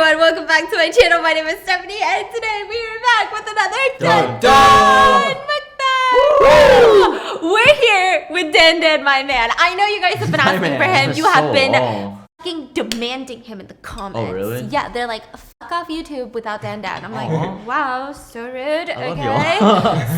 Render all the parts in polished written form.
everyone, welcome back to my channel. My name is Stephanie and today we are back with another mukbang! We're here with Dan, my man. I know you guys have been asking for him. You have been fucking demanding him in the comments. Oh, really? Yeah, they're like, fuck off YouTube without Dan. I'm like, wow, so rude. Okay.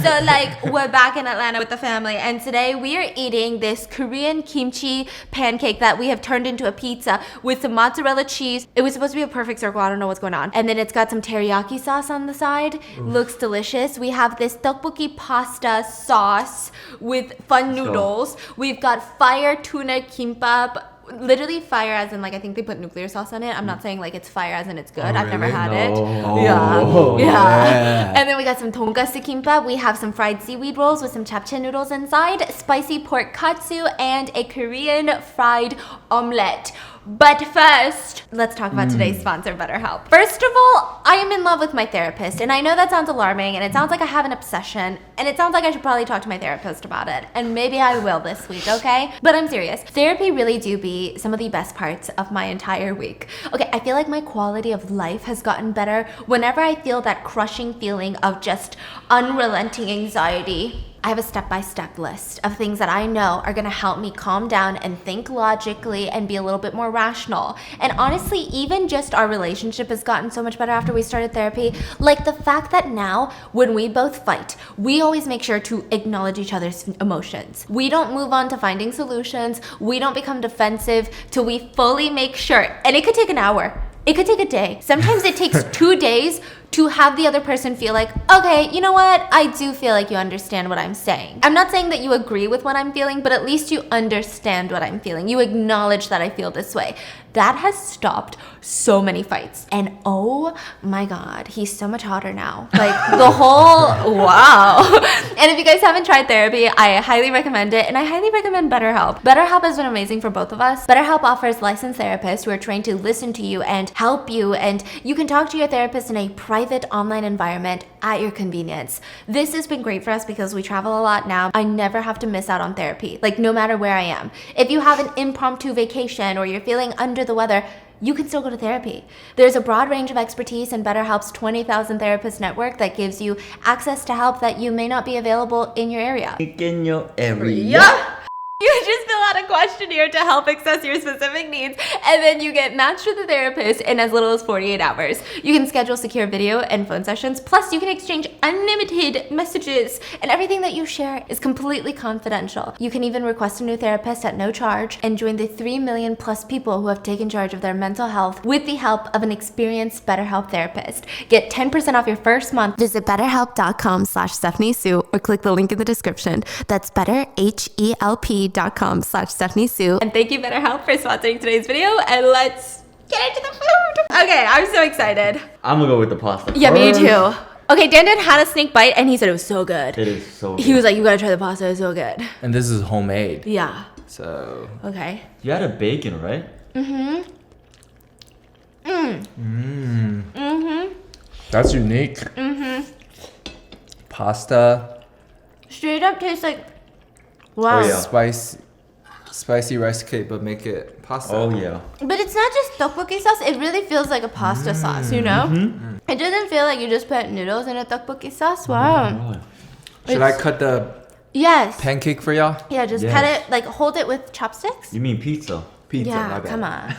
So like, we're back in Atlanta with the family and today we are eating this Korean kimchi pancake that we have turned into a pizza with some mozzarella cheese. It was supposed to be a perfect circle. I don't know what's going on. And then it's got some teriyaki sauce on the side. Looks delicious. We have this tteokbokki pasta sauce with fun noodles. We've got fire tuna kimbap. Literally fire as in like I think they put nuclear sauce on it. I'm not saying like it's fire as in it's good. I've never had it. Yeah. And then we got some tonkatsu kimbap. We have some fried seaweed rolls with some japchae noodles inside, spicy pork katsu, and a Korean fried omelette. But first, let's talk about today's sponsor, BetterHelp. First of all, I am in love with my therapist, and I know that sounds alarming, and it sounds like I have an obsession, and it sounds like I should probably talk to my therapist about it, and maybe I will this week, okay? But I'm serious. Therapy really do be some of the best parts of my entire week. Okay, I feel like my quality of life has gotten better whenever I feel that crushing feeling of just unrelenting anxiety. I have a step-by-step list of things that I know are gonna help me calm down and think logically and be a little bit more rational. And honestly, even just our relationship has gotten so much better after we started therapy. Like the fact that now, when we both fight, we always make sure to acknowledge each other's emotions. We don't move on to finding solutions. We don't become defensive till we fully make sure. And it could take an hour. It could take a day. Sometimes it takes 2 days to have the other person feel like, okay, you know what? I do feel like you understand what I'm saying. I'm not saying that you agree with what I'm feeling, but at least you understand what I'm feeling. You acknowledge that I feel this way. That has stopped so many fights. And oh my God, he's so much hotter now. Like the whole, wow. And if you guys haven't tried therapy, I highly recommend it. And I highly recommend BetterHelp. BetterHelp has been amazing for both of us. BetterHelp offers licensed therapists who are trained to listen to you and help you. And you can talk to your therapist in a private online environment at your convenience. This has been great for us because we travel a lot now. I never have to miss out on therapy, like no matter where I am. If you have an impromptu vacation or you're feeling under the weather, you can still go to therapy. There's a broad range of expertise in BetterHelp's 20,000 therapist network that gives you access to help that you may not be available in your area. In your area. You just fill out a questionnaire to help assess your specific needs, and then you get matched with a therapist in as little as 48 hours. You can schedule secure video and phone sessions, plus you can exchange unlimited messages, and everything that you share is completely confidential. You can even request a new therapist at no charge and join the 3 million plus people who have taken charge of their mental health with the help of an experienced BetterHelp therapist. Get 10% off your first month. Visit betterhelp.com/Stephanie Sue or click the link in the description. That's betterhelp.com/Stephanie Sue. And thank you, BetterHelp, for sponsoring today's video. And let's get into the food. Okay, I'm so excited. I'm gonna go with the pasta. Yeah, me too. Okay, Dan had a snake bite and he said it was so good. It is so good. He was like, you gotta try the pasta, it's so good. And this is homemade. Yeah. So. Okay. You had a bacon, right? That's unique. Pasta. Straight up tastes like, wow. Oh, yeah. Spicy rice cake, but make it pasta. Oh yeah. But it's not just tteokbokki sauce, it really feels like a pasta sauce, you know? It doesn't feel like you just put noodles in a tteokbokki sauce. Wow. Should I cut the pancake for y'all? Yeah, just cut it, like hold it with chopsticks. You mean pizza? Pizza, Yeah, my bad. come on.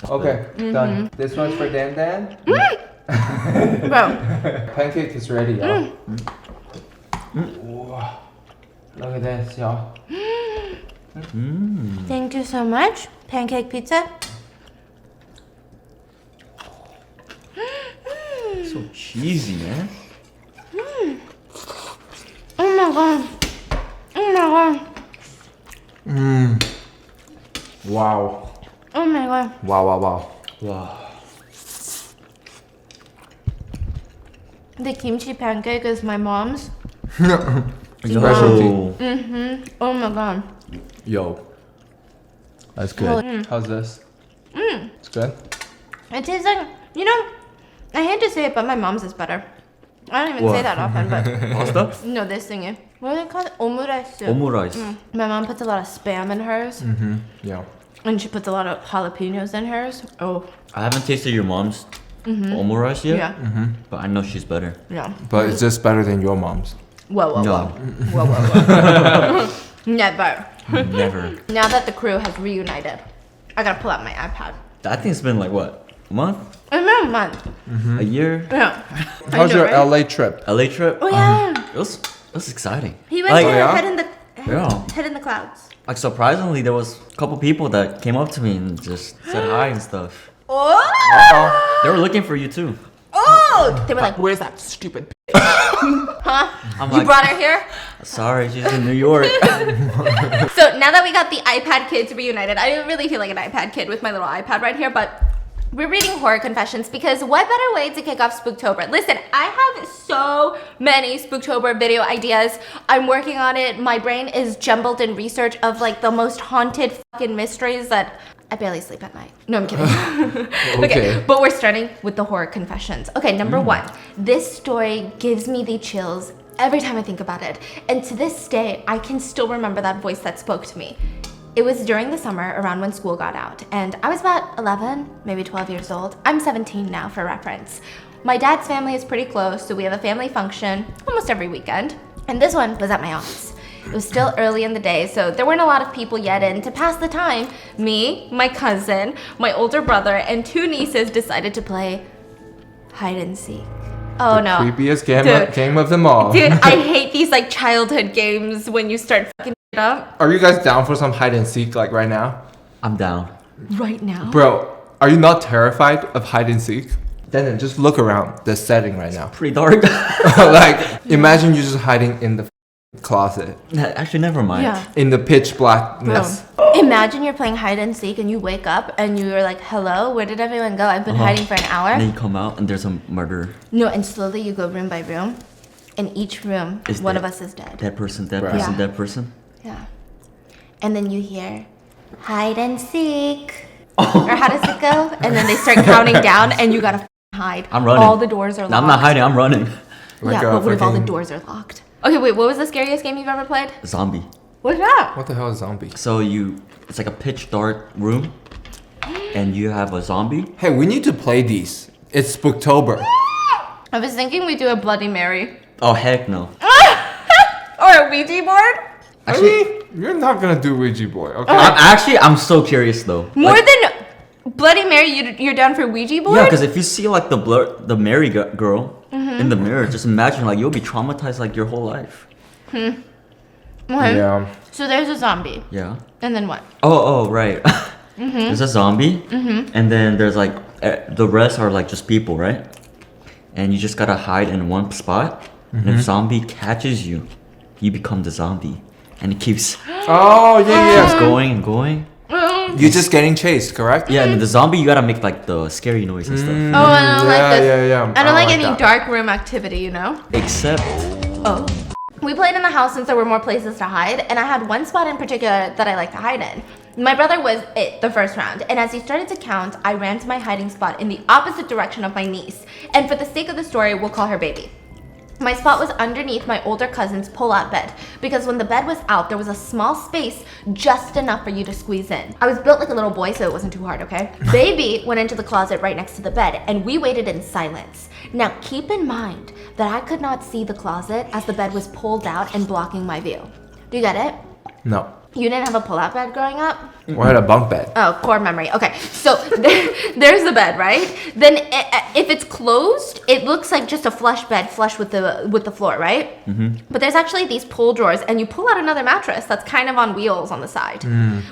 Okay, done. This one's for Dan. Bro. Pancake is ready, y'all. Wow. Look at this, y'all. Thank you so much. Pancake pizza. So cheesy, man. Oh my God. Oh my God. Wow. Oh my God. Wow. Wow. The kimchi pancake is my mom's. Specialty. Oh my God. Yo. That's good. How's this? It's good? It tastes like, you know, I hate to say it, but my mom's is better. I don't even say that often, but Pasta? no, this thingy. What do they call it? Omurice. Omurice. My mom puts a lot of spam in hers. Yeah. And she puts a lot of jalapenos in hers. Oh, I haven't tasted your mom's omurice yet. yeah. But I know she's better. Yeah. But it's just better than your mom's. Whoa. No, Never. never. Now that the crew has reunited, I gotta pull out my iPad. I think it's been like what? A month? It's been a month. A year? Yeah. How's know, your right? LA trip? LA trip? Oh yeah. It was exciting. He went like, to yeah? head in the Yeah. head in the clouds. Like surprisingly, there was a couple people that came up to me and just said hi and stuff. Oh. They were looking for you too. Oh. They were like, Where's that stupid? huh? I'm You like, brought her here? sorry, she's in New York. So now that we got the iPad kids reunited, I really feel like an iPad kid with my little iPad right here, but we're reading horror confessions because what better way to kick off Spooktober? Listen, I have so many Spooktober video ideas. I'm working on it. My brain is jumbled in research of like the most haunted fucking mysteries that I barely sleep at night. No, I'm kidding. Okay, but we're starting with the horror confessions. Okay, number one, this story gives me the chills every time I think about it. And to this day, I can still remember that voice that spoke to me. It was during the summer, around when school got out, and I was about 11, maybe 12 years old. I'm 17 now, for reference. My dad's family is pretty close, so we have a family function almost every weekend. And this one was at my aunt's. It was still early in the day, so there weren't a lot of people yet, and to pass the time, me, my cousin, my older brother, and two nieces decided to play hide and seek. Oh no. Creepiest Dude. game of them all. Dude, I hate these like childhood games when you start fucking it up. Are you guys down for some hide and seek like right now? I'm down. Right now? Bro, are you not terrified of hide and seek? Then just look around the setting right now. Pretty dark. Like, imagine you just hiding in the closet. Actually, never mind. Yeah. In the pitch blackness. Imagine you're playing hide and seek and you wake up and you're like, hello, where did everyone go? I've been hiding for an hour. And then you come out and there's a murderer. No, and slowly you go room by room. In each room, Is one dead. of us is dead. Dead person, dead Right. person, Yeah. dead person. Yeah. And then you hear, hide and seek. Or how does it go? And then they start counting down and you gotta hide. I'm running. All the doors are locked. No, I'm not hiding, I'm running. Like yeah, a but what if all the freaking- doors are locked? Okay, wait, what was the scariest game you've ever played? Zombie. What's that? What the hell is zombie? So it's like a pitch dark room and you have a zombie. Hey, we need to play these. It's Spooktober. I was thinking we do a Bloody Mary. Oh, heck no. Or a Ouija board? I mean, you're not gonna do Ouija board, okay? I'm so curious though. More Like, than Bloody Mary, you're down for Ouija board? yeah, because if you see like the Mary girl in the mirror, just imagine like you'll be traumatized like your whole life. Okay. Yeah. So there's a zombie. Yeah. And then what? Oh, right. There's a zombie, and then there's like the rest are like just people, right? And you just gotta hide in one spot. And if zombie catches you, you become the zombie, and it keeps Oh, yeah, keeps going and going. yeah. You're just getting chased, correct? Yeah, and the zombie you gotta make like the scary noise and stuff. Oh, I don't like this. Yeah. I don't like any that. dark room activity, you know? Except Oh. We played in the house since there were more places to hide, and I had one spot in particular that I like to hide in. My brother was it the first round, and as he started to count, I ran to my hiding spot in the opposite direction of my niece. And for the sake of the story, we'll call her Baby. My spot was underneath my older cousin's pull-out bed, because when the bed was out, there was a small space just enough for you to squeeze in. I was built like a little boy, so it wasn't too hard, okay? Baby went into the closet right next to the bed, and we waited in silence. Now, keep in mind that I could not see the closet as the bed was pulled out and blocking my view. Do you get it? No. You didn't have a pull-out bed growing up? We had a bunk bed. Oh, core memory. Okay, so there's the bed, right? Then if it's closed, it looks like just a flush bed, flush with the floor, right? But there's actually these pull drawers, and you pull out another mattress that's kind of on wheels on the side.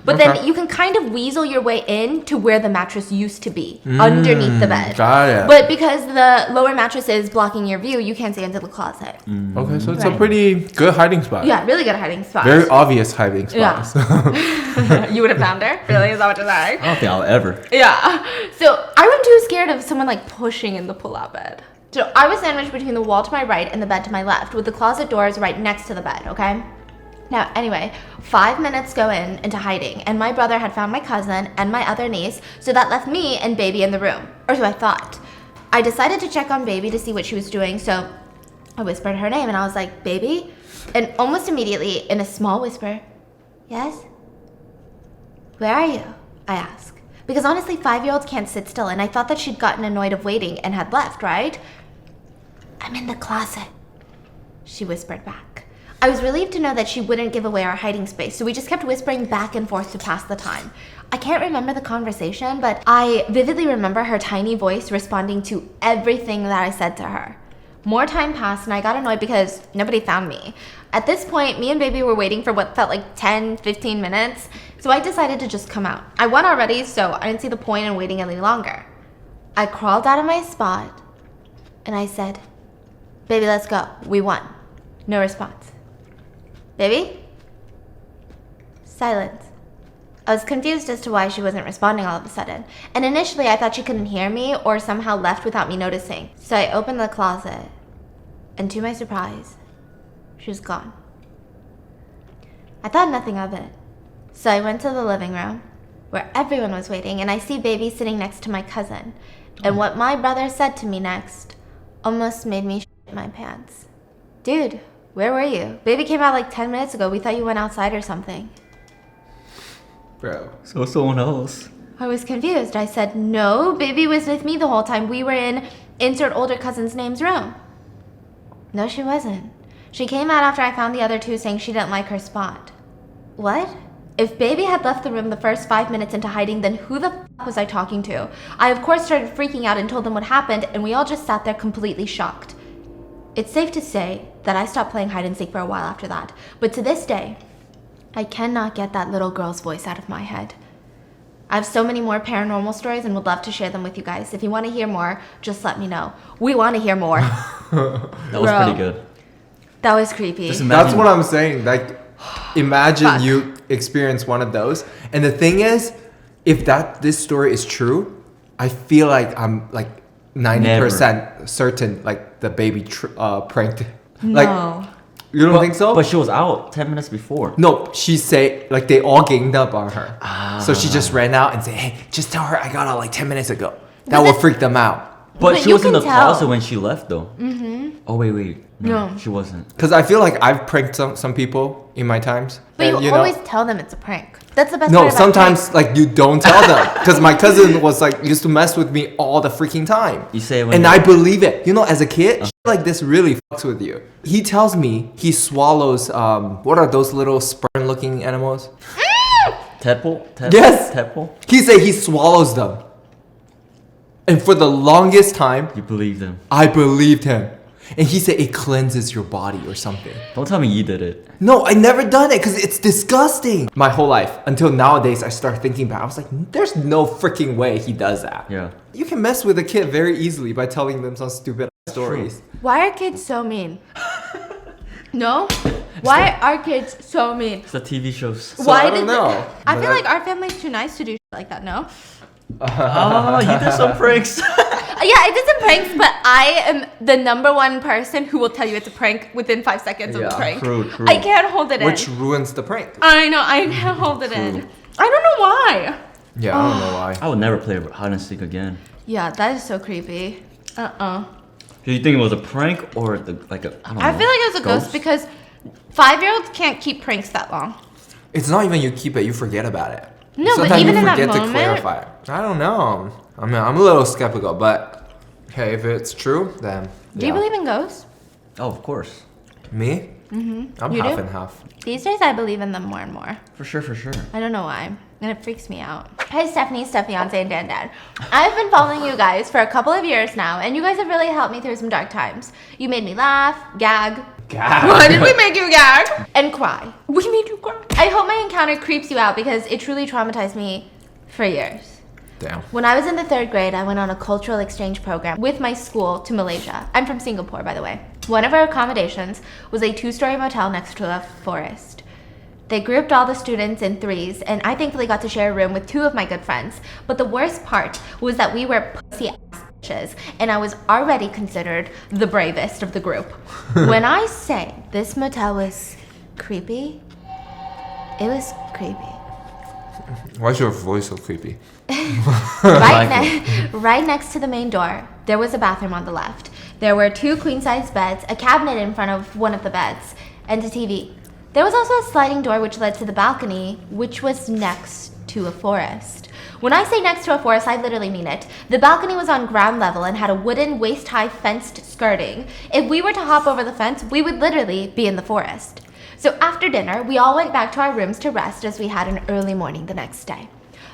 But then you can kind of weasel your way in to where the mattress used to be, underneath the bed. Got it. But because the lower mattress is blocking your view, you can't see into the closet. Okay, so it's a Right. pretty good hiding spot. Yeah, really good hiding spot. Very obvious hiding spot. Yeah. You would have found her? Really? Is that what you're saying? I don't think I'll ever. Yeah. So I was too scared of someone like pushing in the pull-out bed. So I was sandwiched between the wall to my right and the bed to my left, with the closet doors right next to the bed, okay? Now, anyway, 5 minutes go into hiding, and my brother had found my cousin and my other niece, so that left me and Baby in the room. Or so I thought. I decided to check on Baby to see what she was doing, so I whispered her name, and I was like, Baby? And almost immediately, in a small whisper, yes? Where are you? I ask. Because honestly, 5-year-olds can't sit still, and I thought that she'd gotten annoyed of waiting and had left, right? I'm in the closet, she whispered back. I was relieved to know that she wouldn't give away our hiding space, so we just kept whispering back and forth to pass the time. I can't remember the conversation, but I vividly remember her tiny voice responding to everything that I said to her. More time passed, and I got annoyed because nobody found me. At this point, me and baby were waiting for what felt like 10, 15 minutes, so I decided to just come out. I won already, so I didn't see the point in waiting any longer. I crawled out of my spot, and I said, baby, let's go. We won. No response. Baby? Silence. I was confused as to why she wasn't responding all of a sudden, and initially I thought she couldn't hear me or somehow left without me noticing. So I opened the closet, and to my surprise, she was gone. I thought nothing of it. So I went to the living room, where everyone was waiting, and I see baby sitting next to my cousin. And what my brother said to me next almost made me shit my pants. Dude, where were you? Baby came out like 10 minutes ago. We thought you went outside or something. Bro. So someone else. I was confused. I said, no, baby was with me the whole time. We were in insert older cousin's name's room. No, she wasn't. She came out after I found the other two saying she didn't like her spot. What? If baby had left the room the first 5 minutes into hiding, then who the f was I talking to? I of course started freaking out and told them what happened, and we all just sat there completely shocked. It's safe to say that I stopped playing hide and seek for a while after that, but to this day, I cannot get that little girl's voice out of my head. I have so many more paranormal stories and would love to share them with you guys. If you want to hear more, just let me know. We want to hear more. That was pretty good. That was creepy. That's what I'm saying. Like, imagine you experience one of those. And the thing is, if this story is true, I feel like I'm like 90% certain like the baby pranked. No. Like, you don't think so? But she was out 10 minutes before. No, she say like they all ganged up on her. So she just ran out and said, hey, just tell her I got out like 10 minutes ago. That will freak them out. But she you was in the can tell. closet when she left though. Mm-hmm. Oh wait. No, she wasn't. Because I feel like I've pranked some people in my times. But you always tell them it's a prank. That's the best No, part about sometimes pranks. like you don't tell them. Because my cousin was like used to mess with me all the freaking time. You say when and I believe it. You know, as a kid, shit like this really fucks with you. He tells me he swallows what are those little sperm-looking animals? Tadpole? Yes. Tadpole? He said he swallows them. And for the longest time, You believe them. I believed him. And he said it cleanses your body or something. Don't tell me you did it. No, I never done it because it's disgusting. My whole life, until nowadays, I start thinking back. I was like, there's no freaking way he does that. Yeah. You can mess with a kid very easily by telling them some stupid stories. Why are kids so mean? No? Why are kids so mean? It's the TV shows. So I don't know. I feel like our family's too nice to do shit like that, no? Oh, you did some pranks. Yeah, I did some pranks, but I am the number one person who will tell you it's a prank within 5 seconds of the prank. True. I can't hold it in. Which ruins the prank. I know, I can't hold it in. I don't know why. Yeah, I don't know why. I would never play hide and seek again. Yeah, that is so creepy. Do you think it was a prank or I don't know. I feel like it was a ghost because 5-year-olds can't keep pranks that long. It's not even you keep it, you forget about it. No, but Sometimes even you in that forget to moment. clarify it. I don't know. I mean, I'm a little skeptical, but okay, if it's true, then Do you believe in ghosts? Oh, of course. Me? Mm-hmm. I'm You half do? and half. These days I believe in them more and more. For sure. I don't know why. And it freaks me out. Hey, Stephanie, Fiance, and Dan. I've been following you guys for a couple of years now, and you guys have really helped me through some dark times. You made me laugh, gag. Why did we make you gag? And cry. We made you cry. I hope my encounter creeps you out because it truly traumatized me for years. Damn. When I was in the 3rd grade, I went on a cultural exchange program with my school to Malaysia. I'm from Singapore, by the way. One of our accommodations was a 2-story motel next to a forest. They grouped all the students in 3s, and I thankfully got to share a room with 2 of my good friends. But the worst part was that we were pussy ass bitches, and I was already considered the bravest of the group. When I say this motel was creepy, it was creepy. Why is your voice so creepy? Right next to the main door, there was a bathroom on the left. There were 2 queen-size beds, a cabinet in front of one of the beds, and a TV. There was also a sliding door which led to the balcony, which was next to a forest. When I say next to a forest, I literally mean it. The balcony was on ground level and had a wooden waist-high fenced skirting. If we were to hop over the fence, we would literally be in the forest. So after dinner, we all went back to our rooms to rest as we had an early morning the next day.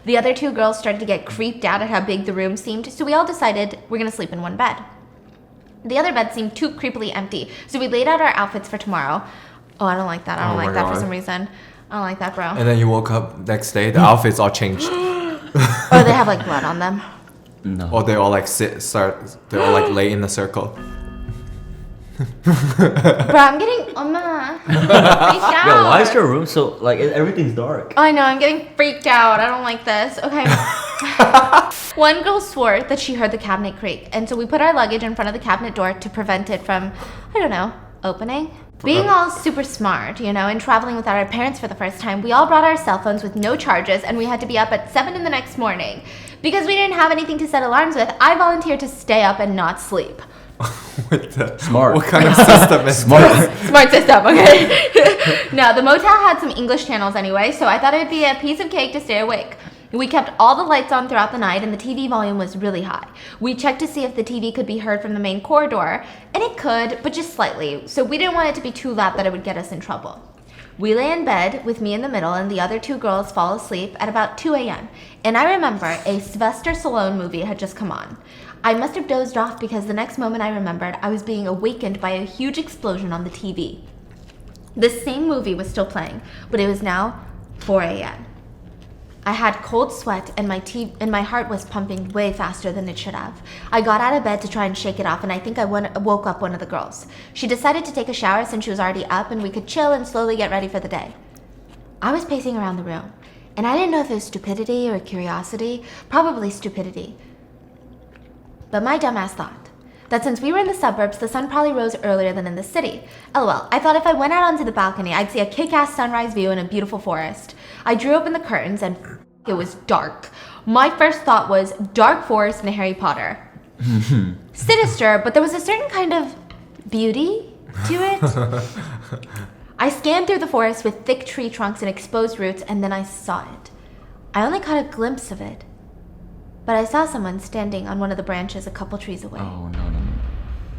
The other 2 girls started to get creeped out at how big the room seemed, so we all decided we're gonna sleep in one bed. The other bed seemed too creepily empty, so we laid out our outfits for tomorrow. Oh, I don't like that. I don't like that for some reason. I don't like that, bro. And then you woke up next day, the outfits all changed. Or they have like blood on them. No. Or they all like they all like lay in a circle. Bro, I'm getting freaked out. Yo, why is your room so like everything's dark? I know, I'm getting freaked out. I don't like this. Okay. One girl swore that she heard the cabinet creak, and so we put our luggage in front of the cabinet door to prevent it from, I don't know, opening. Being all super smart, you know, and traveling without our parents for the first time, we all brought our cell phones with no charges, and we had to be up at 7 in the next morning. Because we didn't have anything to set alarms with, I volunteered to stay up and not sleep. Smart. What kind of system is Smart. Smart system, okay? No, the motel had some English channels anyway, so I thought it would be a piece of cake to stay awake. We kept all the lights on throughout the night, and the TV volume was really high. We checked to see if the TV could be heard from the main corridor, and it could, but just slightly, so we didn't want it to be too loud that it would get us in trouble. We lay in bed with me in the middle and the other 2 girls fall asleep at about 2 a.m. And I remember a Sylvester Stallone movie had just come on. I must have dozed off because the next moment I remembered I was being awakened by a huge explosion on the TV. The same movie was still playing, but it was now 4 a.m. I had cold sweat and my heart was pumping way faster than it should have. I got out of bed to try and shake it off, and I think I woke up one of the girls. She decided to take a shower since she was already up and we could chill and slowly get ready for the day. I was pacing around the room, and I didn't know if it was stupidity or curiosity, probably stupidity. But my dumbass thought that since we were in the suburbs, the sun probably rose earlier than in the city. LOL, I thought if I went out onto the balcony, I'd see a kick-ass sunrise view and a beautiful forest. I drew open the curtains and it was dark. My first thought was dark forest and Harry Potter. Sinister, but there was a certain kind of beauty to it. I scanned through the forest with thick tree trunks and exposed roots, and then I saw it. I only caught a glimpse of it, but I saw someone standing on one of the branches a couple trees away. Oh, no.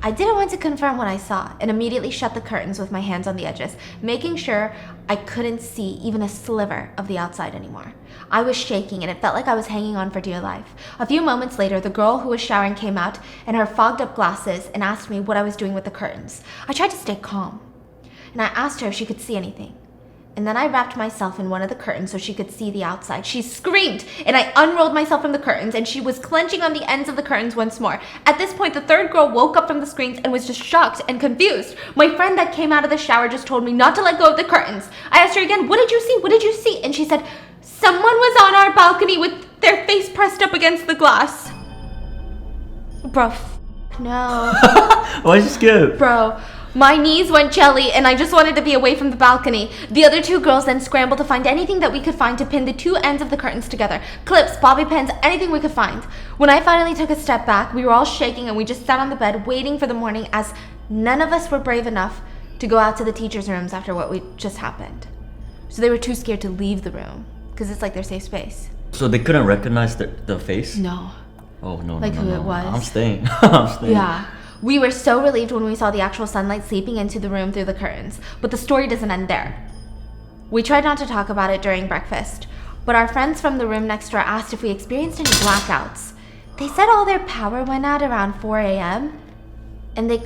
I didn't want to confirm what I saw and immediately shut the curtains with my hands on the edges, making sure I couldn't see even a sliver of the outside anymore. I was shaking and it felt like I was hanging on for dear life. A few moments later, the girl who was showering came out in her fogged up glasses and asked me what I was doing with the curtains. I tried to stay calm, and I asked her if she could see anything. And then I wrapped myself in one of the curtains so she could see the outside. She screamed, and I unrolled myself from the curtains, and she was clenching on the ends of the curtains once more. At this point, the 3rd girl woke up from the screams and was just shocked and confused. My friend that came out of the shower just told me not to let go of the curtains. I asked her again, what did you see? What did you see? And she said, someone was on our balcony with their face pressed up against the glass. Bro, no. Why is you scared? Bro. My knees went jelly and I just wanted to be away from the balcony. The other 2 girls then scrambled to find anything that we could find to pin the 2 ends of the curtains together. Clips, bobby pins, anything we could find. When I finally took a step back, we were all shaking and we just sat on the bed waiting for the morning, as none of us were brave enough to go out to the teachers' rooms after what just happened. So they were too scared to leave the room because it's like their safe space. So they couldn't recognize the face? No. Oh, no. Like who it was. I'm staying. I'm staying. Yeah. We were so relieved when we saw the actual sunlight seeping into the room through the curtains, but the story doesn't end there. We tried not to talk about it during breakfast, but our friends from the room next door asked if we experienced any blackouts. They said all their power went out around 4 a.m., and they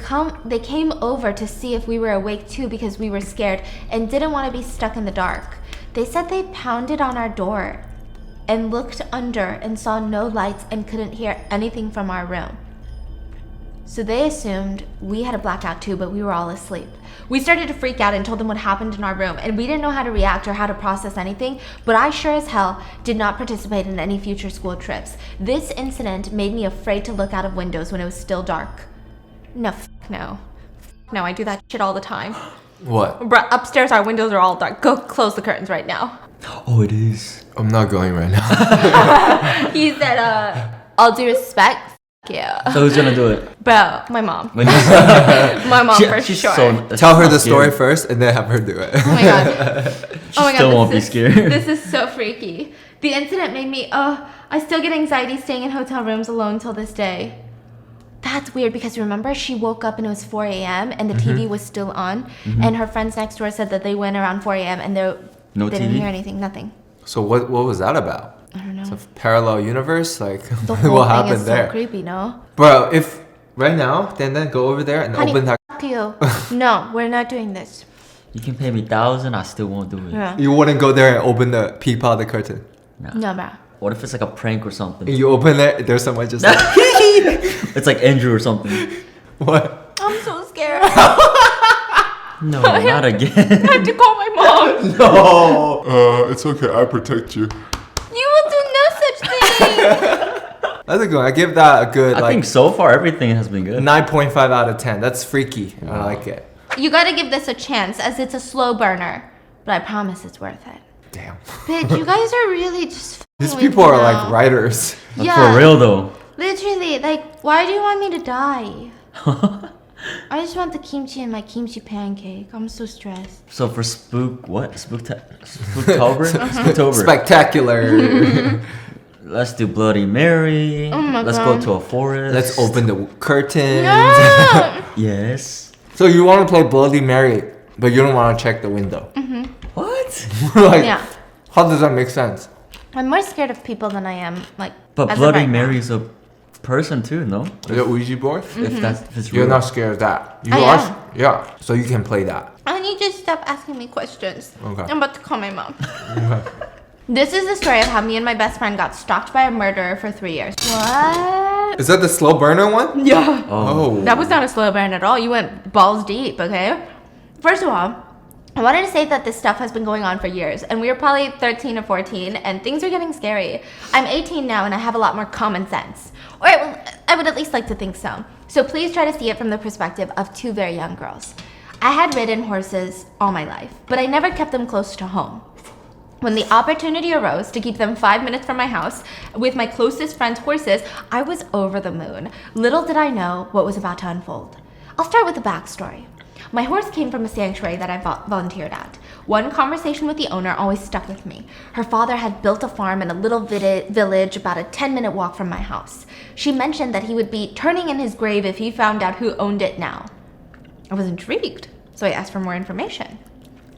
came over to see if we were awake too because we were scared and didn't want to be stuck in the dark. They said they pounded on our door and looked under and saw no lights and couldn't hear anything from our room. So they assumed we had a blackout too, but we were all asleep. We started to freak out and told them what happened in our room, and we didn't know how to react or how to process anything, but I sure as hell did not participate in any future school trips. This incident made me afraid to look out of windows when it was still dark. No, no. No, I do that shit all the time. What? Bruh, upstairs our windows are all dark. Go close the curtains right now. Oh, it is. I'm not going right now. He said, all due respect, Yeah. So who's gonna do it? Bro, my mom. When you- My mom for she's sure. Tell her the story first and then have her do it. Oh my god. She still won't be scared. This is so freaky. The incident made me, I still get anxiety staying in hotel rooms alone till this day. That's weird because remember she woke up and it was 4 a.m. and the TV was still on and her friends next door said that they went around 4 a.m. and they didn't TV? hear anything, nothing. So what was that about? I don't know. It's a parallel universe? Like, The whole what thing happened is there? so creepy, no? Bro, if right now, then go over there and Honey, open that. f*** you. No, we're not doing this. You can pay me 1,000, I still won't do it. Yeah. You wouldn't go there and open the peep out the curtain. No, bro. What if it's like a prank or something? You open it, there's someone just like, It's like Andrew or something. what? I'm so scared. No, not again. I have to call my mom. No. It's okay, I protect you. You will do no such thing. That's a good one. I give that a good, I think so far everything has been good. 9.5 out of 10. That's freaky. I like it. You gotta give this a chance as it's a slow burner. But I promise it's worth it. Damn. Bitch, you guys are really just These f***ing with people me are now. like writers. Like, Yeah. for real though. Literally, like, why do you want me to die? I just want the kimchi and my kimchi pancake. I'm so stressed. So for Spooktober? Spooktober. Spectacular. Let's do Bloody Mary. Oh my Let's God. go to a forest. Let's open the curtains. No! Yes. So you want to play Bloody Mary, but you don't want to check the window. What? Like, Yeah. how does that make sense? I'm more scared of people than I am, like, But as of Bloody right now. Mary's a person too, no? The Ouija board? If it's You're real. not scared of that. You I are. am. Yeah. So you can play that. I need you to stop asking me questions. Okay. I'm about to call my mom. This is the story of how me and my best friend got stalked by a murderer for 3 years. What? Is that the slow burner one? Yeah. Oh. That was not a slow burn at all. You went balls deep, okay? First of all, I wanted to say that this stuff has been going on for years, and we were probably 13 or 14, and things are getting scary. I'm 18 now, and I have a lot more common sense. Or I would at least like to think so. So please try to see it from the perspective of two very young girls. I had ridden horses all my life, but I never kept them close to home. When the opportunity arose to keep them 5 minutes from my house with my closest friend's horses, I was over the moon. Little did I know what was about to unfold. I'll start with the backstory. My horse came from a sanctuary that I volunteered at. One conversation with the owner always stuck with me. Her father had built a farm in a little village about a 10-minute walk from my house. She mentioned that he would be turning in his grave if he found out who owned it now. I was intrigued, so I asked for more information.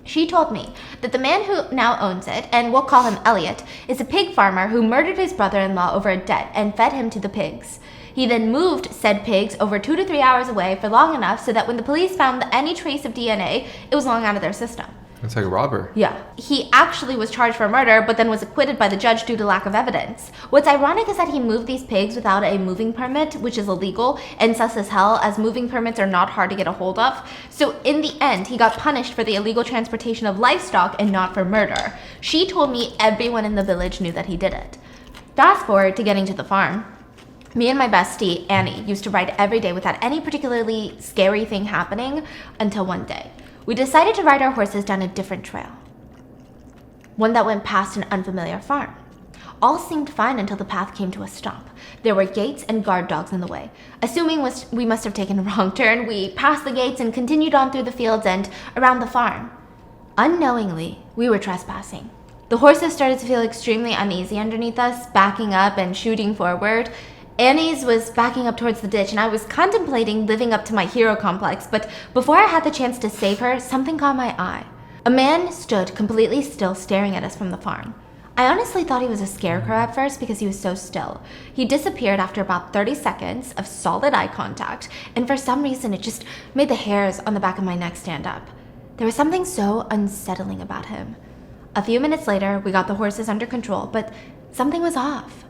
She told me that the man who now owns it, and we'll call him Elliot, is a pig farmer who murdered his brother-in-law over a debt and fed him to the pigs. He then moved said pigs over 2 to 3 hours away for long enough so that when the police found any trace of DNA, it was long out of their system. It's like a robber. Yeah. He actually was charged for murder, but then was acquitted by the judge due to lack of evidence. What's ironic is that he moved these pigs without a moving permit, which is illegal, and sus as hell, as moving permits are not hard to get a hold of. So in the end, he got punished for the illegal transportation of livestock and not for murder. She told me everyone in the village knew that he did it. Fast forward to getting to the farm. Me and my bestie, Annie, used to ride every day without any particularly scary thing happening until one day. We decided to ride our horses down a different trail, one that went past an unfamiliar farm. All seemed fine until the path came to a stop. There were gates and guard dogs in the way. Assuming we must have taken a wrong turn, we passed the gates and continued on through the fields and around the farm. Unknowingly, we were trespassing. The horses started to feel extremely uneasy underneath us, backing up and shooting forward. Annie's was backing up towards the ditch, and I was contemplating living up to my hero complex, but before I had the chance to save her, something caught my eye. A man stood completely still staring at us from the farm. I honestly thought he was a scarecrow at first because he was so still. He disappeared after about 30 seconds of solid eye contact, and for some reason it just made the hairs on the back of my neck stand up. There was something so unsettling about him. A few minutes later, we got the horses under control, but something was off.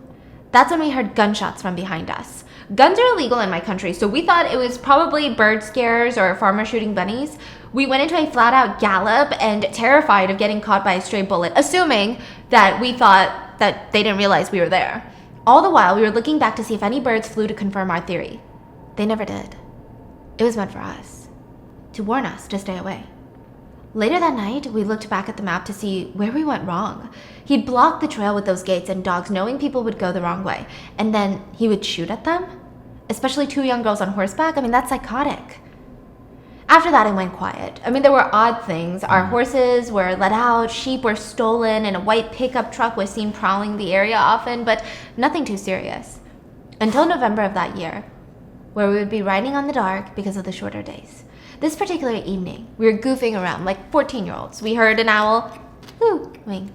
That's when we heard gunshots from behind us. Guns are illegal in my country, so we thought it was probably bird scares or farmers shooting bunnies. We went into a flat-out gallop and terrified of getting caught by a stray bullet, assuming that we thought that they didn't realize we were there. All the while, we were looking back to see if any birds flew to confirm our theory. They never did. It was meant for us, to warn us to stay away. Later that night, we looked back at the map to see where we went wrong. He'd blocked the trail with those gates and dogs, knowing people would go the wrong way, and then he would shoot at them? especially 2 young girls on horseback. I mean, that's psychotic. After that, it went quiet. I mean, there were odd things. Our horses were let out, sheep were stolen, and a white pickup truck was seen prowling the area often, but nothing too serious. Until November of that year, where we would be riding on the dark because of the shorter days. This particular evening, we were goofing around like 14-year-olds. We heard an owl hooting.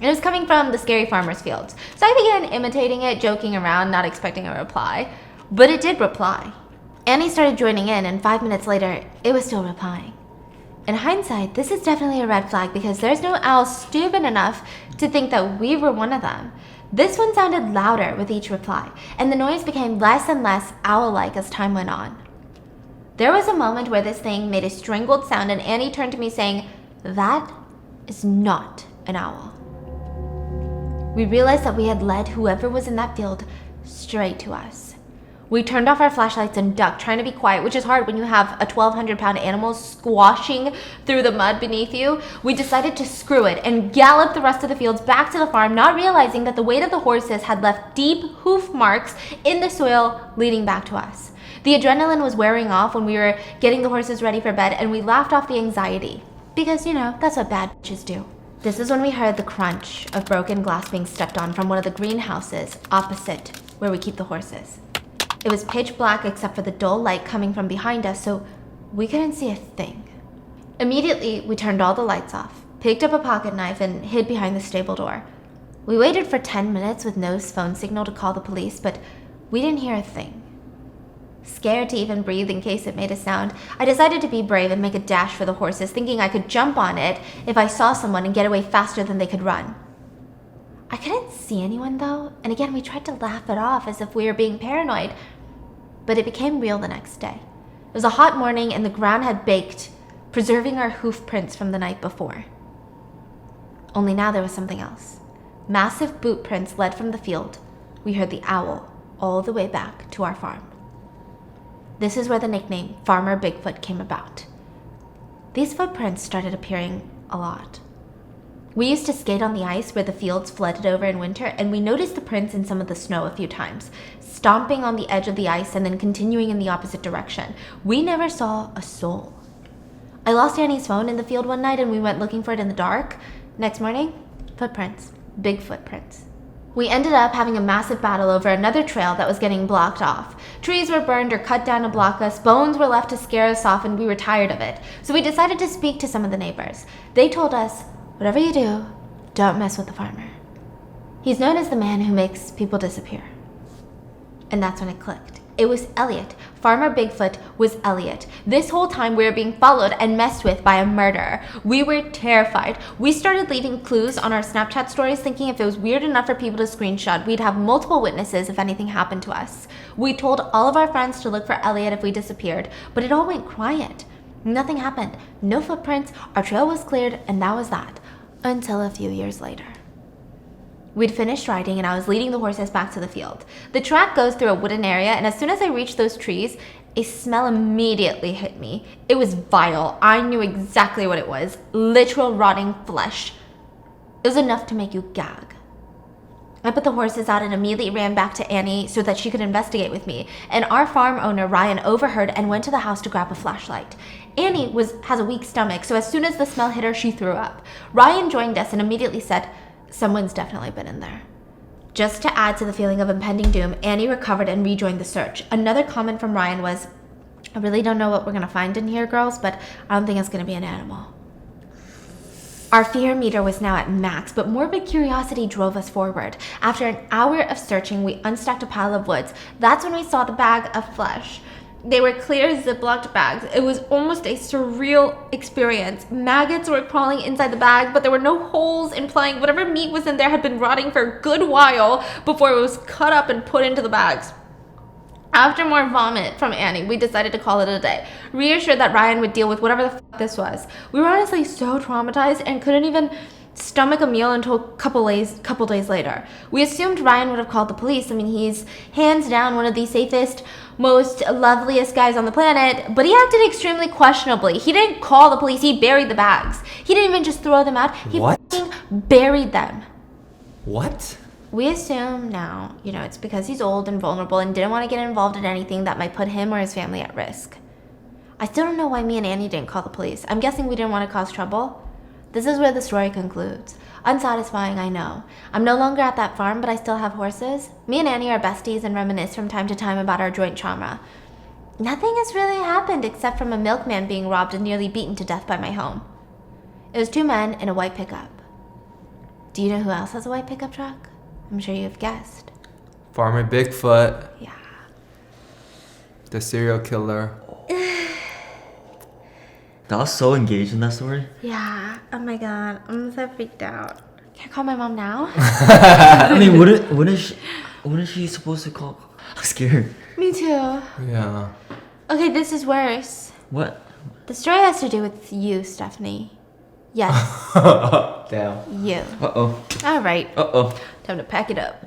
It was coming from the scary farmer's fields. So I began imitating it, joking around, not expecting a reply. But it did reply. Annie started joining in, and 5 minutes later, it was still replying. In hindsight, this is definitely a red flag because there's no owl stupid enough to think that we were one of them. This one sounded louder with each reply, and the noise became less and less owl-like as time went on. There was a moment where this thing made a strangled sound, and Annie turned to me saying, "That is not an owl." We realized that we had led whoever was in that field straight to us. We turned off our flashlights and ducked, trying to be quiet, which is hard when you have a 1,200-pound animal squashing through the mud beneath you. We decided to screw it and gallop the rest of the fields back to the farm, not realizing that the weight of the horses had left deep hoof marks in the soil leading back to us. The adrenaline was wearing off when we were getting the horses ready for bed, and we laughed off the anxiety. Because, that's what bad bitches do. This is when we heard the crunch of broken glass being stepped on from one of the greenhouses opposite where we keep the horses. It was pitch black except for the dull light coming from behind us, so we couldn't see a thing. Immediately, we turned all the lights off, picked up a pocket knife, and hid behind the stable door. We waited for 10 minutes with no phone signal to call the police, but we didn't hear a thing. Scared to even breathe in case it made a sound, I decided to be brave and make a dash for the horses, thinking I could jump on it if I saw someone and get away faster than they could run. I couldn't see anyone though, and again we tried to laugh it off as if we were being paranoid, but it became real the next day. It was a hot morning and the ground had baked, preserving our hoof prints from the night before. Only now there was something else. Massive boot prints led from the field. We heard the owl all the way back to our farm. This is where the nickname Farmer Bigfoot came about. These footprints started appearing a lot. We used to skate on the ice where the fields flooded over in winter, and we noticed the prints in some of the snow a few times, stomping on the edge of the ice and then continuing in the opposite direction. We never saw a soul. I lost Annie's phone in the field one night and we went looking for it in the dark. Next morning, footprints. Big footprints. We ended up having a massive battle over another trail that was getting blocked off. Trees were burned or cut down to block us, bones were left to scare us off, and we were tired of it. So we decided to speak to some of the neighbors. They told us, "Whatever you do, don't mess with the farmer. He's known as the man who makes people disappear." And that's when it clicked. It was Elliot. Farmer Bigfoot was Elliot. This whole time we were being followed and messed with by a murderer. We were terrified. We started leaving clues on our Snapchat stories, thinking if it was weird enough for people to screenshot, we'd have multiple witnesses if anything happened to us. We told all of our friends to look for Elliot if we disappeared, but it all went quiet. Nothing happened. No footprints, our trail was cleared, and that was that. Until a few years later. We'd finished riding and I was leading the horses back to the field. The track goes through a wooden area, and as soon as I reached those trees, a smell immediately hit me. It was vile. I knew exactly what it was. Literal rotting flesh. It was enough to make you gag. I put the horses out and immediately ran back to Annie so that she could investigate with me, and our farm owner, Ryan, overheard and went to the house to grab a flashlight. Annie has a weak stomach, so as soon as the smell hit her, she threw up. Ryan joined us and immediately said, "Someone's definitely been in there." Just to add to the feeling of impending doom, Annie recovered and rejoined the search. Another comment from Ryan was, "I really don't know what we're going to find in here, girls, but I don't think it's going to be an animal." Our fear meter was now at max, but morbid curiosity drove us forward. After an hour of searching, we unstacked a pile of woods. That's when we saw the bag of flesh. They were clear Ziploc bags. It was almost a surreal experience. Maggots were crawling inside the bag, but there were no holes, implying whatever meat was in there had been rotting for a good while before it was cut up and put into the bags. After more vomit from Annie, we decided to call it a day, reassured that Ryan would deal with whatever the fuck this was. We were honestly so traumatized and couldn't even stomach a meal until a couple days later. We assumed Ryan would have called the police. I mean, he's hands down one of the safest, most loveliest guys on the planet, but he acted extremely questionably. He didn't call the police, he buried the bags. He didn't even just throw them out, he What? fucking buried them. What? We assume now, it's because he's old and vulnerable and didn't want to get involved in anything that might put him or his family at risk. I still don't know why me and Annie didn't call the police. I'm guessing we didn't want to cause trouble. This is where the story concludes. Unsatisfying, I know. I'm no longer at that farm, but I still have horses. Me and Annie are besties and reminisce from time to time about our joint trauma. Nothing has really happened except from a milkman being robbed and nearly beaten to death by my home. It was 2 men in a white pickup. Do you know who else has a white pickup truck? I'm sure you've guessed. Farmer Bigfoot. Yeah. The serial killer. That was so engaged in that story. Yeah. Oh my god. I'm so freaked out. Can I call my mom now? I mean, wouldn't she supposed to call? I'm scared. Me too. Yeah. Okay, this is worse. What? The story has to do with you, Stephanie. Yes, Damn. you. Uh-oh. All right. Uh-oh. Time to pack it up.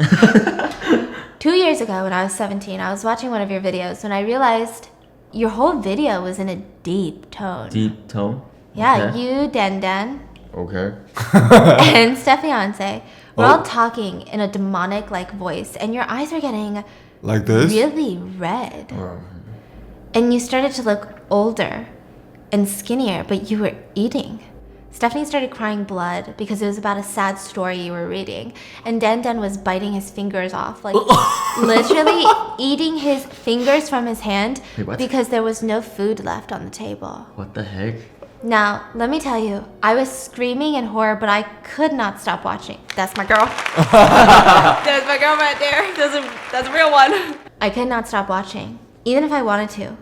2 years ago, when I was 17, I was watching one of your videos when I realized your whole video was in a deep tone. Deep tone? Yeah, Okay. you, Dan, Okay. and Steph-fiance were all talking in a demonic-like voice, and your eyes were getting Like this? really red. And you started to look older and skinnier, but you were eating. Stephanie started crying blood because it was about a sad story you were reading. And Dan was biting his fingers off, like literally eating his fingers from his hand. Wait, what? Because there was no food left on the table. What the heck? Now, let me tell you, I was screaming in horror, but I could not stop watching. That's my girl. That's my girl right there. That's a real one. I could not stop watching, even if I wanted to.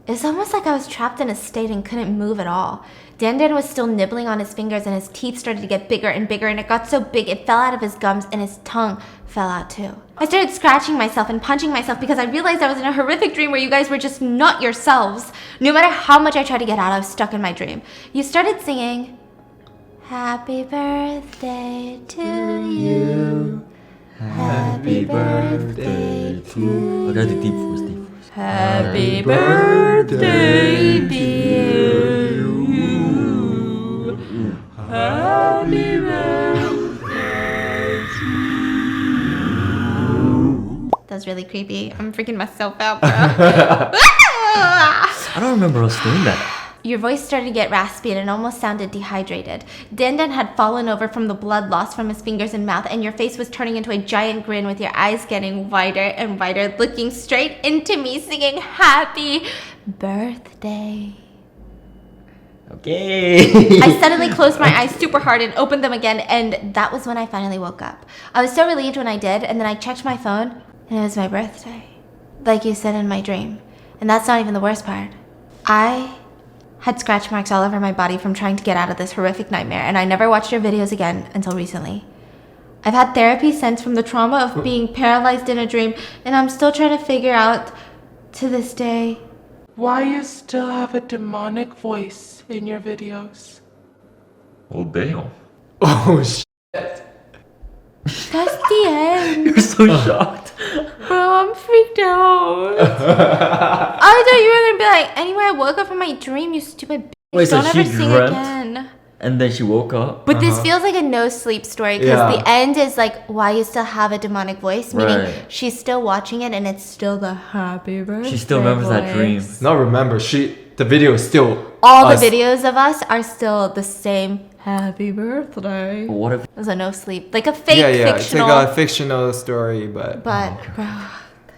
It's almost like I was trapped in a state and couldn't move at all. Dan was still nibbling on his fingers and his teeth started to get bigger and bigger, and it got so big it fell out of his gums and his tongue fell out too. I started scratching myself and punching myself because I realized I was in a horrific dream where you guys were just not yourselves. No matter how much I tried to get out, I was stuck in my dream. You started singing, "Happy birthday to you. Happy birthday to you. I gotta do deep voice, deep voice. Happy birthday, dear you. Happy birthday to you. That's really creepy. I'm freaking myself out, bro. I don't remember us doing that. Your voice started to get raspy and it almost sounded dehydrated. Dan had fallen over from the blood loss from his fingers and mouth, and your face was turning into a giant grin with your eyes getting wider and wider, looking straight into me, singing happy birthday. Okay. I suddenly closed my eyes super hard and opened them again, and that was when I finally woke up. I was so relieved when I did, and then I checked my phone, and it was my birthday. Like you said in my dream. And that's not even the worst part. I had scratch marks all over my body from trying to get out of this horrific nightmare, and I never watched your videos again until recently. I've had therapy since from the trauma of being paralyzed in a dream, and I'm still trying to figure out to this day why you still have a demonic voice in your videos. Oh, damn. Oh, shit. that's the end. You're so shocked. Bro, I'm freaked out. I thought you were gonna be like, anyway, I woke up from my dream, you stupid bitch. Wait, so Don't she ever sing dreamt? again. And then she woke up. But this feels like a no sleep story because Yeah. the end is like why you still have a demonic voice, meaning Right. she's still watching it and it's still the happy birthday. She still remembers that dream. voice. No, remember, the video is still All us. the videos of us are still the same happy birthday. But what if It was a no sleep, like a fake Yeah, fictional. it's like a fictional story, but But bro,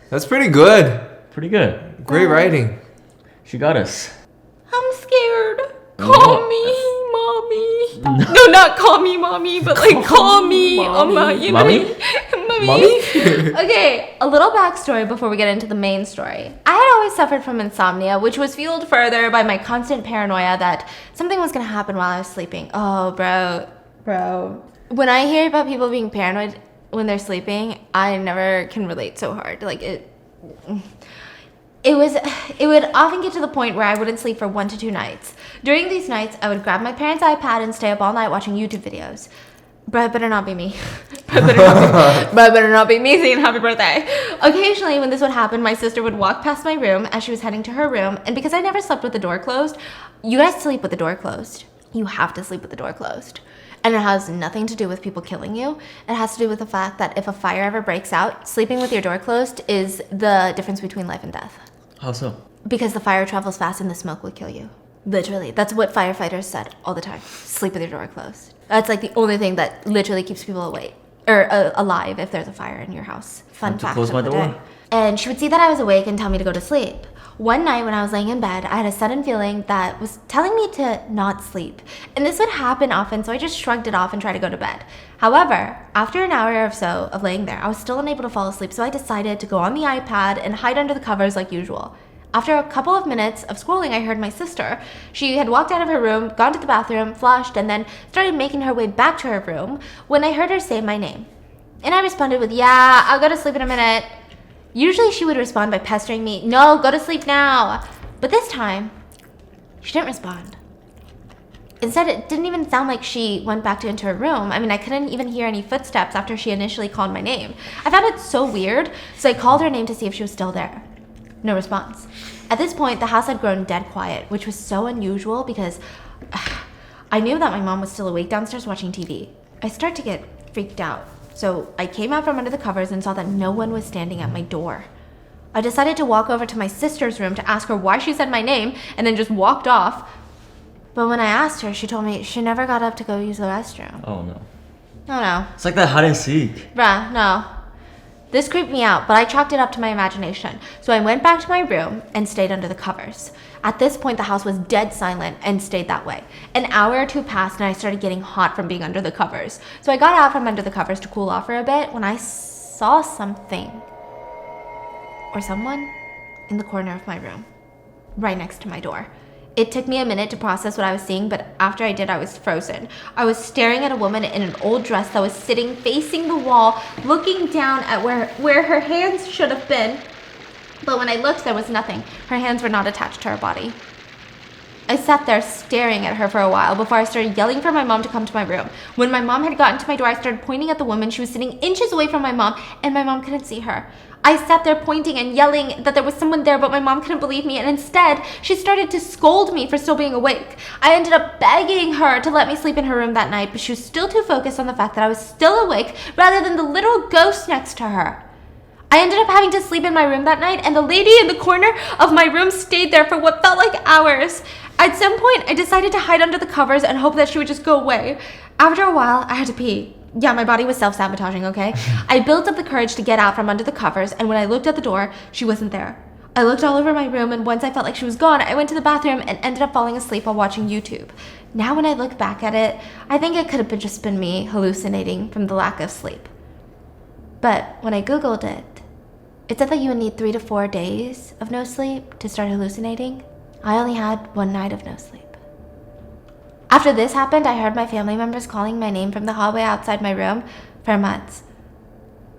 that's pretty good. pretty good? Great writing. She got us. I'm scared. Call me, mommy. No, not call me, mommy, but like call me, Mama. You know what I Mommy? mean? Mommy. Okay, a little backstory before we get into the main story. I had always suffered from insomnia, which was fueled further by my constant paranoia that something was gonna happen while I was sleeping. Oh, bro. When I hear about people being paranoid when they're sleeping, I never can relate so hard. Like it would often get to the point where I wouldn't sleep for 1 to 2 nights. During these nights, I would grab my parents' iPad and stay up all night watching YouTube videos. Bro, it better not be me. Bro, it better not be me saying happy birthday. Occasionally, when this would happen, my sister would walk past my room as she was heading to her room, and because I never slept with the door closed, you guys sleep with the door closed. You have to sleep with the door closed. And it has nothing to do with people killing you. It has to do with the fact that if a fire ever breaks out, sleeping with your door closed is the difference between life and death. How so? Because the fire travels fast and the smoke will kill you. Literally. That's what firefighters said all the time. Sleep with your door closed. That's like the only thing that literally keeps people awake or alive if there's a fire in your house. Fun fact. Close my door. And she would see that I was awake and tell me to go to sleep. One night when I was laying in bed, I had a sudden feeling that was telling me to not sleep. And this would happen often, so I just shrugged it off and tried to go to bed. However, after an hour or so of laying there, I was still unable to fall asleep, so I decided to go on the iPad and hide under the covers like usual. After a couple of minutes of scrolling, I heard my sister. She had walked out of her room, gone to the bathroom, flushed, and then started making her way back to her room when I heard her say my name. And I responded with, "Yeah, I'll go to sleep in a minute." Usually she would respond by pestering me, "No, go to sleep now." But this time, she didn't respond. Instead, it didn't even sound like she went back into her room. I mean, I couldn't even hear any footsteps after she initially called my name. I found it so weird, so I called her name to see if she was still there. No response. At this point, the house had grown dead quiet, which was so unusual because I knew that my mom was still awake downstairs watching TV. I started to get freaked out. So I came out from under the covers and saw that no one was standing at my door. I decided to walk over to my sister's room to ask her why she said my name and then just walked off. But when I asked her, she told me she never got up to go use the restroom. Oh no. Oh no. It's like that hide and seek. Bruh, no. This creeped me out, but I chalked it up to my imagination. So I went back to my room and stayed under the covers. At this point, the house was dead silent and stayed that way. An hour or two passed and I started getting hot from being under the covers. So I got out from under the covers to cool off for a bit when I saw something or someone in the corner of my room, right next to my door. It took me a minute to process what I was seeing, but after I did, I was frozen. I was staring at a woman in an old dress that was sitting facing the wall, looking down at where her hands should have been. But when I looked, there was nothing. Her hands were not attached to her body. I sat there staring at her for a while before I started yelling for my mom to come to my room. When my mom had gotten to my door, I started pointing at the woman. She was sitting inches away from my mom, and my mom couldn't see her. I sat there pointing and yelling that there was someone there, but my mom couldn't believe me, and instead, she started to scold me for still being awake. I ended up begging her to let me sleep in her room that night, but she was still too focused on the fact that I was still awake rather than the little ghost next to her. I ended up having to sleep in my room that night, and the lady in the corner of my room stayed there for what felt like hours. At some point, I decided to hide under the covers and hope that she would just go away. After a while, I had to pee. Yeah, my body was self-sabotaging, okay? I built up the courage to get out from under the covers, and when I looked at the door, she wasn't there. I looked all over my room, and once I felt like she was gone, I went to the bathroom and ended up falling asleep while watching YouTube. Now when I look back at it, I think it could have just been me hallucinating from the lack of sleep. But when I Googled it, it said that you would need 3 to 4 days of no sleep to start hallucinating. I only had 1 night of no sleep. After this happened, I heard my family members calling my name from the hallway outside my room for months.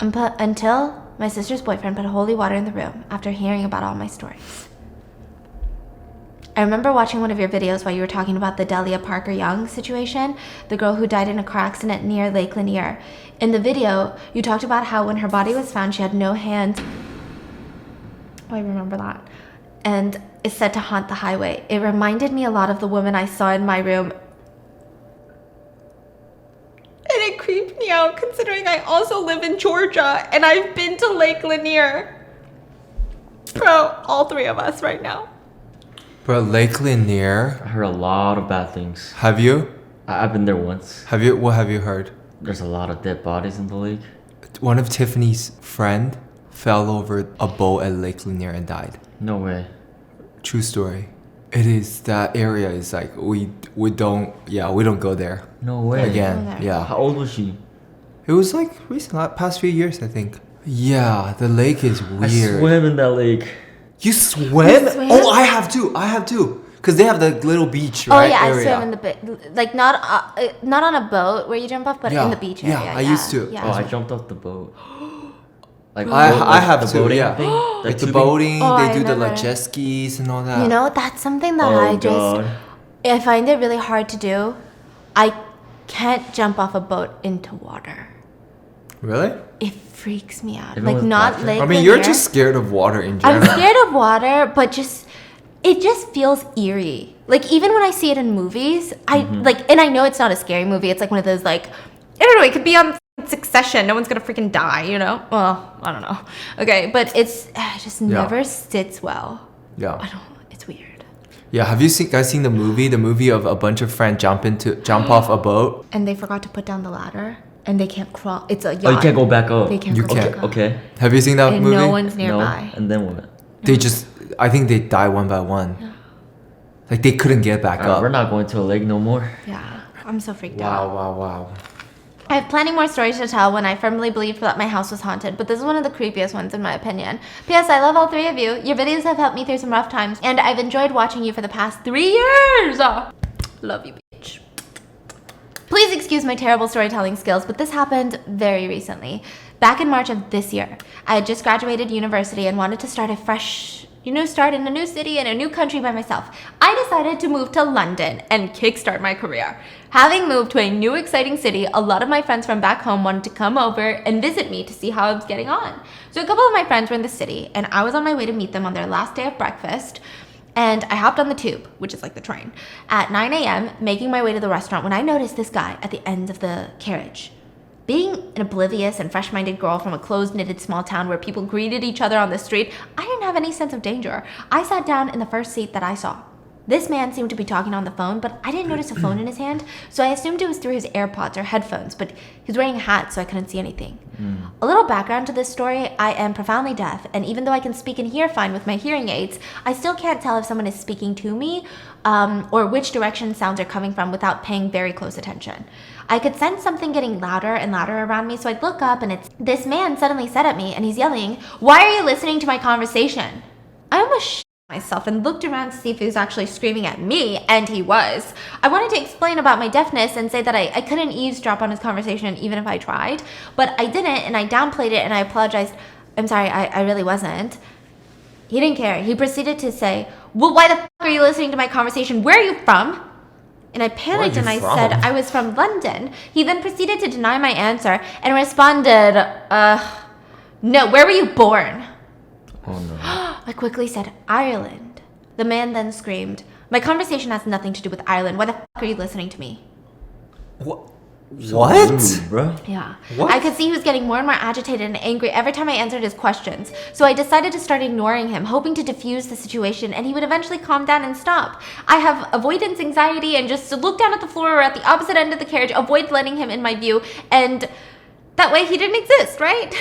Until my sister's boyfriend put holy water in the room after hearing about all my stories. I remember watching one of your videos while you were talking about the Delia Parker Young situation, the girl who died in a car accident near Lake Lanier. In the video, you talked about how when her body was found, she had no hands. Oh, I remember that. And is said to haunt the highway. It reminded me a lot of the woman I saw in my room. And it creeped me out considering I also live in Georgia and I've been to Lake Lanier. Bro, all 3 of us right now. Bro, Lake Lanier. I heard a lot of bad things. Have you? I've been there once. Have you? What have you heard? There's a lot of dead bodies in the lake. One of Tiffany's friend fell over a boat at Lake Lanier and died. No way. True story. It is, that area is like we don't go there. No way. Again, yeah. How old was she? It was like recent, past few years, I think. Yeah, the lake is weird. I swim in that lake. You swim? Oh, I have too. Cause they have the little beach, right? Oh yeah, area. I swim in the like not on a boat where you jump off, but in the beach area. Yeah, I used to. Yeah. Oh, I jumped off the boat. Like I have to, boating yeah. thing? Like the boating, Oh, they I do the remember. like jet skis and all that. You know, that's something that God. I find it really hard to do. I can't jump off a boat into water. Really? It freaks me out. Even like with not black Lake I mean, you're Lanier. just scared of water in general. I'm scared of water, but just it just feels eerie. Like, even when I see it in movies, and I know it's not a scary movie. It's like one of those, like, I don't know, it could be on Succession. No one's gonna freaking die, you know? Well, I don't know. Okay, but it just never sits well. Yeah. It's weird. Yeah, have you guys seen the movie? The movie of a bunch of friends jump off a boat? And they forgot to put down the ladder, and they can't crawl. It's a yacht. Oh, you can't go back up. They can't You go can't. back up. Okay. Have you seen that And movie? no one's nearby. No. And then what? They just, I think they die one by one. Yeah. Like they couldn't get back Alright, up. we're not going to a lake no more. Yeah, I'm so freaked out. Wow. I have plenty more stories to tell when I firmly believed that my house was haunted, but this is one of the creepiest ones in my opinion. P.S. I love all three of you. Your videos have helped me through some rough times, and I've enjoyed watching you for the past 3 years. Oh, love you, bitch. Please excuse my terrible storytelling skills, but this happened very recently. Back in March of this year, I had just graduated university and wanted to start a fresh start in a new city and a new country by myself. I decided to move to London and kickstart my career. Having moved to a new exciting city, a lot of my friends from back home wanted to come over and visit me to see how I was getting on. So a couple of my friends were in the city, and I was on my way to meet them on their last day of breakfast. And I hopped on the tube, which is like the train, at 9 a.m., making my way to the restaurant when I noticed this guy at the end of the carriage. Being an oblivious and fresh-minded girl from a closed-knitted small town where people greeted each other on the street, I didn't have any sense of danger. I sat down in the first seat that I saw. This man seemed to be talking on the phone, but I didn't notice a phone in his hand, so I assumed it was through his AirPods or headphones, but he was wearing a hat, so I couldn't see anything. A little background to this story: I am profoundly deaf, and even though I can speak and hear fine with my hearing aids, I still can't tell if someone is speaking to me or which direction sounds are coming from without paying very close attention. I could sense something getting louder and louder around me, so I'd look up, and this man suddenly said at me, and he's yelling, "Why are you listening to my conversation?" I almost shit myself and looked around to see if he was actually screaming at me, and he was. I wanted to explain about my deafness and say that I couldn't eavesdrop on his conversation even if I tried, but I didn't, and I downplayed it, and I apologized. I'm sorry, I really wasn't. He didn't care. He proceeded to say, "Well, why the fuck are you listening to my conversation? Where are you from?" And I panicked and I said I was from London. He then proceeded to deny my answer and responded, "No, where were you born?" Oh no. I quickly said, "Ireland." The man then screamed, "My conversation has nothing to do with Ireland. Why the fuck are you listening to me?" What? Rude, bro. Yeah. What? I could see he was getting more and more agitated and angry every time I answered his questions. So I decided to start ignoring him, hoping to diffuse the situation, and he would eventually calm down and stop. I have avoidance anxiety and just look down at the floor or at the opposite end of the carriage, avoid letting him in my view, and that way he didn't exist, right?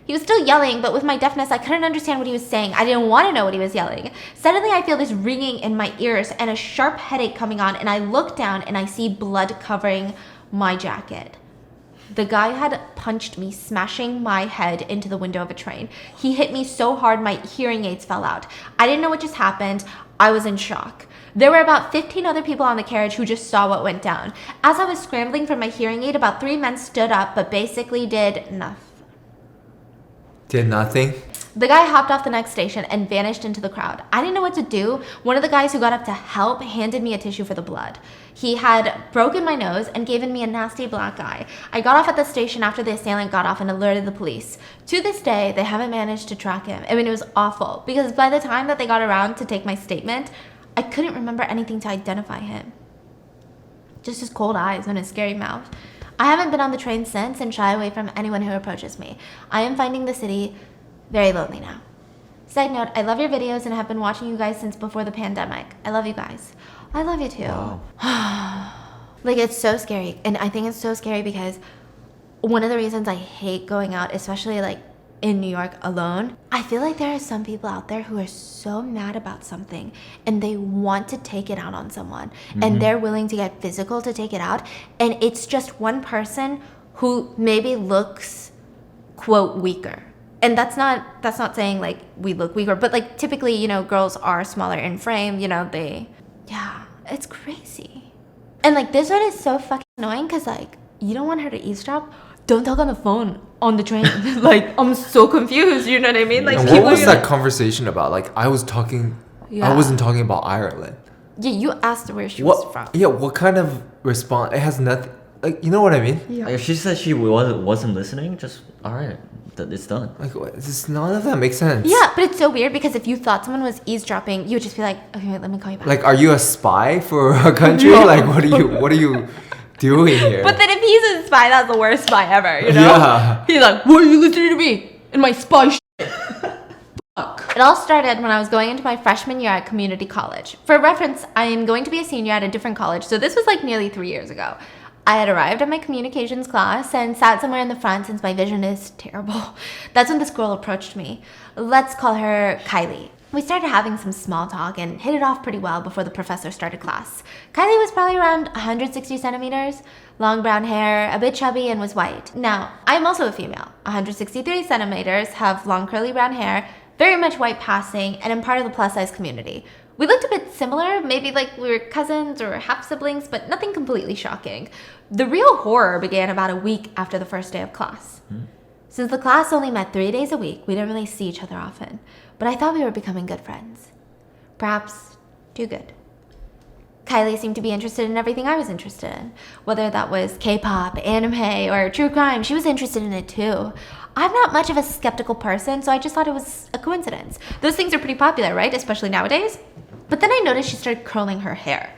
He was still yelling, but with my deafness, I couldn't understand what he was saying. I didn't want to know what he was yelling. Suddenly, I feel this ringing in my ears and a sharp headache coming on, and I look down and I see blood covering my jacket. The guy had punched me, smashing my head into the window of a train. He hit me so hard my hearing aids fell out. I didn't know what just happened. I was in shock. There were about 15 other people on the carriage who just saw what went down. As I was scrambling for my hearing aid, about 3 men stood up but basically did nothing. Did nothing? The guy hopped off the next station and vanished into the crowd. I didn't know what to do. One of the guys who got up to help handed me a tissue for the blood. He had broken my nose and given me a nasty black eye. I got off at the station after the assailant got off and alerted the police. To this day, they haven't managed to track him. I mean, it was awful because by the time that they got around to take my statement, I couldn't remember anything to identify him. Just his cold eyes and his scary mouth. I haven't been on the train since and shy away from anyone who approaches me. I am finding the city very lonely now. Side note, I love your videos and have been watching you guys since before the pandemic. I love you guys. I love you too. Wow. Like, it's so scary. And I think it's so scary because one of the reasons I hate going out, especially like in New York alone, I feel like there are some people out there who are so mad about something and they want to take it out on someone and they're willing to get physical to take it out. And it's just one person who maybe looks, quote, weaker. And that's not saying like we look weaker, but like typically, you know, girls are smaller in frame, you know, yeah, it's crazy. And like this one is so fucking annoying because like you don't want her to eavesdrop. Don't talk on the phone on the train. Like, I'm so confused, you know what I mean? Like, And people what was are that like, conversation about? Like, I wasn't talking about Ireland. yeah, you asked her where she was from. Yeah, what kind of response? It has nothing. Like, you know what I mean? Yeah. If she said she wasn't listening, just alright. it's done. Like, none of that makes sense. Yeah, but it's so weird because if you thought someone was eavesdropping, you would just be like, okay, wait, let me call you back. Like, are you a spy for a country? Like, what are you doing here? But then if he's a spy, that's the worst spy ever, you know? Yeah. He's like, what are you listening to me? In my spy Fuck. It all started when I was going into my freshman year at community college. For reference, I am going to be a senior at a different college, so this was like nearly 3 years ago. I had arrived at my communications class and sat somewhere in the front since my vision is terrible. That's when this girl approached me. Let's call her Kylie. We started having some small talk and hit it off pretty well before the professor started class. Kylie was probably around 160 centimeters, long brown hair, a bit chubby, and was white. Now, I'm also a female, 163 centimeters, have long curly brown hair, very much white passing, and I'm part of the plus size community. We looked a bit similar, maybe like we were cousins or half siblings, but nothing completely shocking. The real horror began about a week after the first day of class. Since the class only met 3 days a week, we didn't really see each other often, but I thought we were becoming good friends. Perhaps too good. Kylie seemed to be interested in everything I was interested in. Whether that was K-pop, anime, or true crime, she was interested in it too. I'm not much of a skeptical person, so I just thought it was a coincidence. Those things are pretty popular, right? Especially nowadays. But then I noticed she started curling her hair.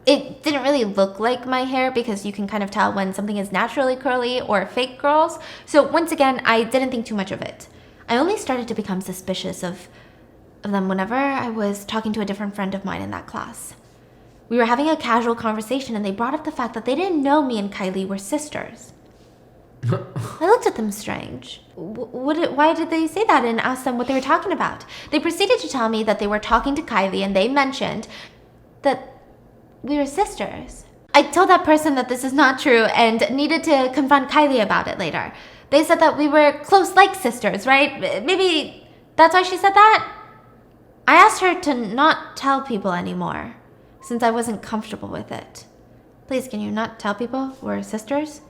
It didn't really look like my hair because you can kind of tell when something is naturally curly or fake curls. So once again, I didn't think too much of it. I only started to become suspicious of them whenever I was talking to a different friend of mine in that class. We were having a casual conversation and they brought up the fact that they didn't know me and Kylie were sisters. I looked at them strange. Why did they say that and asked them what they were talking about? They proceeded to tell me that they were talking to Kylie and they mentioned that we were sisters. I told that person that this is not true and needed to confront Kylie about it later. They said that we were close like sisters, right? Maybe that's why she said that? I asked her to not tell people anymore since I wasn't comfortable with it. Please, can you not tell people we're sisters?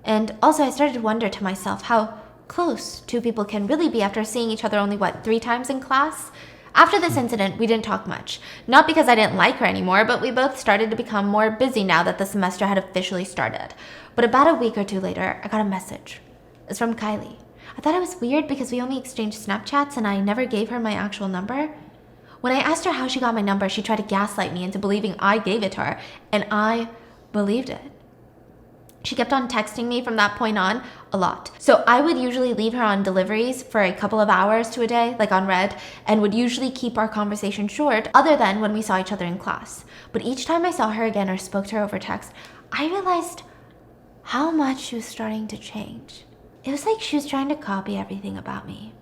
And also I started to wonder to myself how close two people can really be after seeing each other only, 3 times in class? After this incident, we didn't talk much. Not because I didn't like her anymore, but we both started to become more busy now that the semester had officially started. But about a week or 2 later, I got a message. It's from Kylie. I thought it was weird because we only exchanged Snapchats and I never gave her my actual number. When I asked her how she got my number, she tried to gaslight me into believing I gave it to her, and I believed it. She kept on texting me from that point on a lot. So I would usually leave her on deliveries for a couple of hours to a day, like on red, and would usually keep our conversation short other than when we saw each other in class. But each time I saw her again or spoke to her over text, I realized how much she was starting to change. It was like she was trying to copy everything about me.